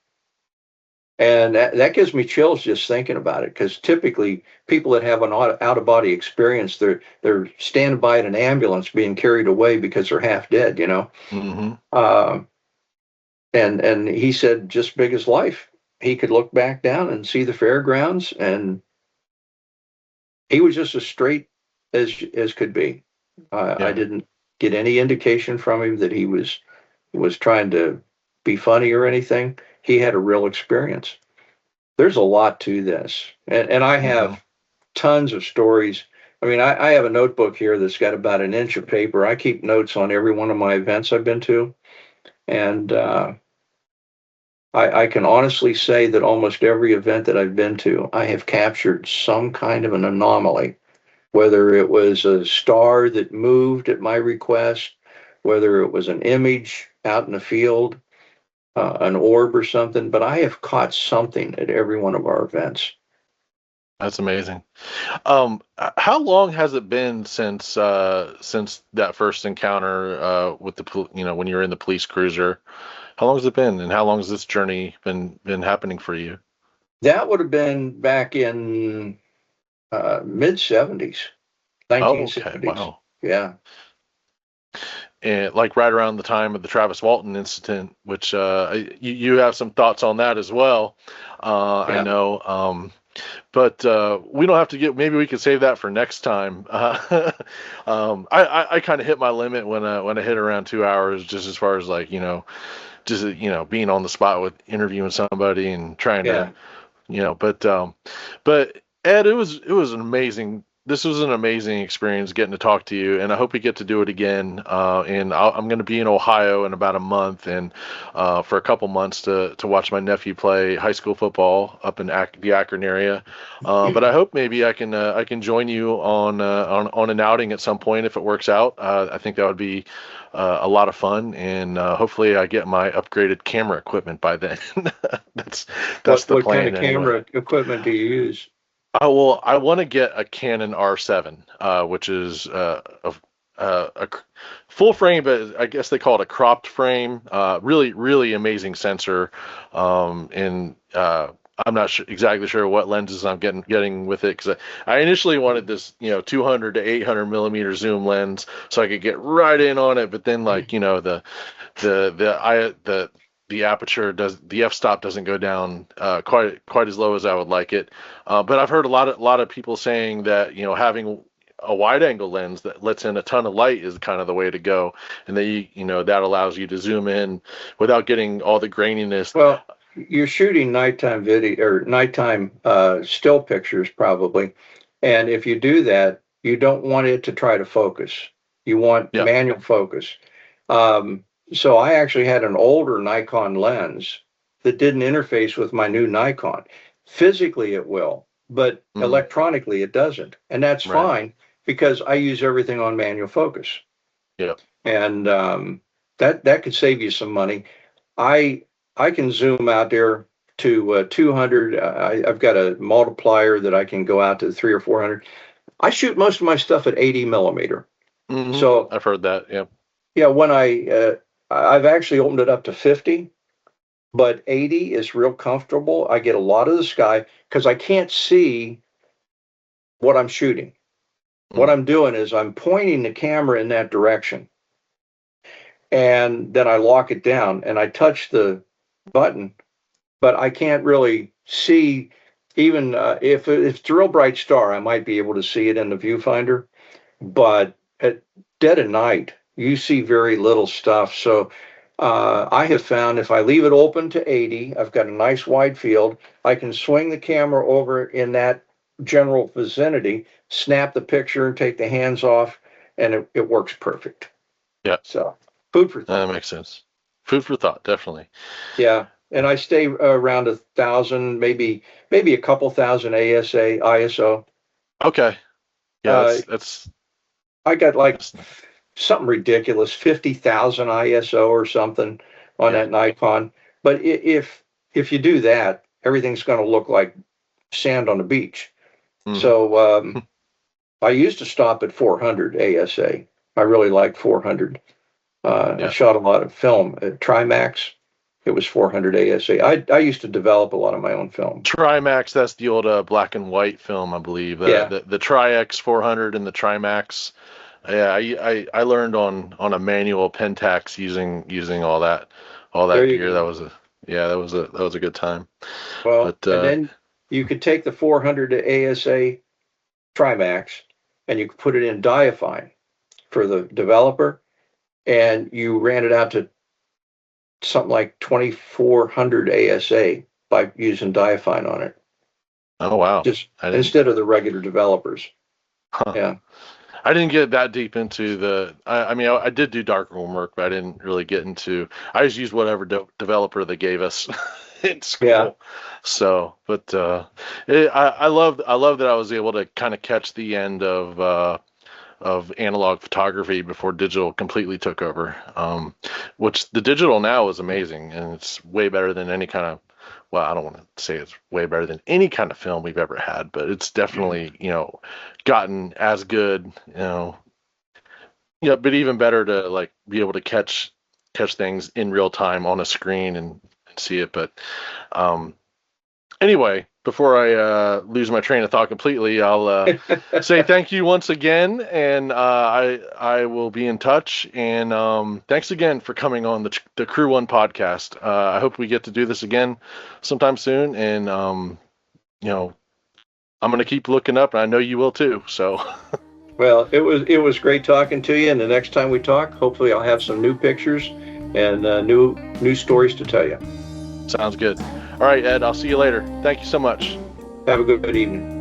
And that gives me chills just thinking about it, because typically people that have an out of body experience, they're standing by in an ambulance being carried away because they're half dead, you know. Hmm. Uh, and he said, just big as life. He could look back down and see the fairgrounds, and he was just as straight as could be. I Yeah. didn't get any indication from him that he was trying to be funny or anything. He had a real experience. There's a lot to this, and I Hmm. have tons of stories. I mean, I have a notebook here that's got about an inch of paper. I keep notes on every one of my events I've been to, and I can honestly say that almost every event that I've been to, I have captured some kind of an anomaly, whether it was a star that moved at my request, whether it was an image out in the field, an orb or something, but I have caught something at every one of our events. That's amazing. How long has it been since that first encounter with when you were in the police cruiser? How long has it been, and how long has this journey been happening for you? That would have been back in mid 70s, Oh, okay, 1970s. wow. Yeah, And like right around the time of the Travis Walton incident, which you have some thoughts on that as well. I yeah. know. But we don't have to get. Maybe we could save that for next time. I kind of hit my limit when I hit around 2 hours, just as far as like just being on the spot with interviewing somebody and trying to Yeah. but Ed, it was an amazing. This was an amazing experience getting to talk to you, and I hope we get to do it again. And I'm going to be in Ohio in about a month, and for a couple months to watch my nephew play high school football up in the Akron area. But I hope maybe I can join you on an outing at some point if it works out. I think that would be a lot of fun, and hopefully I get my upgraded camera equipment by then. that's that's the What kind of plan anyway. camera equipment do you use? I want to get a Canon R7, which is full frame, but I guess they call it a cropped frame. Really, really amazing sensor. And I'm not exactly sure what lenses I'm getting with it, because I initially wanted this 200 to 800 millimeter zoom lens so I could get right in on it, but then like the aperture does the f-stop doesn't go down quite as low as I would like it. But I've heard a lot of people saying that having a wide angle lens that lets in a ton of light is kind of the way to go, and that that allows you to zoom in without getting all the graininess. Well, you're shooting nighttime video or nighttime still pictures probably. And if you do that, you don't want it to try to focus. You want Yeah. manual focus. Um, so I actually had an older Nikon lens that didn't interface with my new Nikon. Physically, it will, but Hmm. electronically, it doesn't. And that's Right. fine because I use everything on manual focus. Yeah. And that could save you some money. I I can zoom out there to 200. I've got a multiplier that I can go out to 300 or 400. I shoot most of my stuff at 80 millimeter. Hmm. So I've heard that. Yeah. yeah, when I've actually opened it up to 50, but 80 is real comfortable. I get a lot of the sky because I can't see what I'm shooting. What Mm. I'm doing is I'm pointing the camera in that direction, and then I lock it down and I touch the button, but I can't really see. Even if it's a real bright star, I might be able to see it in the viewfinder, but at dead of night, you see very little stuff. So I have found if I leave it open to 80, I've got a nice wide field. I can swing the camera over in that general vicinity, snap the picture, and take the hands off, and it works perfect. Yeah. So food for That thought. makes sense. Food for thought, definitely. Yeah, and I stay around 1,000, maybe a couple thousand ISO. Okay. Yeah, Uh, I got like that's something ridiculous, 50,000 ISO or something on yeah. that Nikon. But if you do that, everything's going to look like sand on the beach. Hmm. So I used to stop at 400 ASA. I really like 400. I Yeah. shot a lot of film at Trimax. it was 400 ASA. I used to develop a lot of my own film. Trimax, that's the old black and white film, I believe. Yeah. The Tri-X 400 and the Trimax. Yeah, I learned on a manual Pentax using all that gear. That was a good time. Well, and then you could take the 400 ASA Trimax and you could put it in diaphragm for the developer, and you ran it out to something like 2400 ASA by using diaphragm on it. Oh wow! Just instead of the regular developers. Huh. Yeah. I didn't get that deep into the. I mean, I did do darkroom work, but I didn't really get into. I just used whatever developer they gave us in school. Yeah. So, but I love that I was able to kind of catch the end of analog photography before digital completely took over. Which the digital now is amazing, and it's way better than any kind of. Well, I don't want to say it's way better than any kind of film we've ever had, but it's definitely, gotten as good, but even better to like be able to catch things in real time on a screen and see it. But anyway, before I lose my train of thought completely, I'll say thank you once again, and I will be in touch. And thanks again for coming on the Crew One podcast. I hope we get to do this again sometime soon. And I'm going to keep looking up, and I know you will too. So. Well, it was great talking to you. And the next time we talk, hopefully I'll have some new pictures and new stories to tell you. Sounds good. All right, Ed, I'll see you later. Thank you so much. Have a good evening.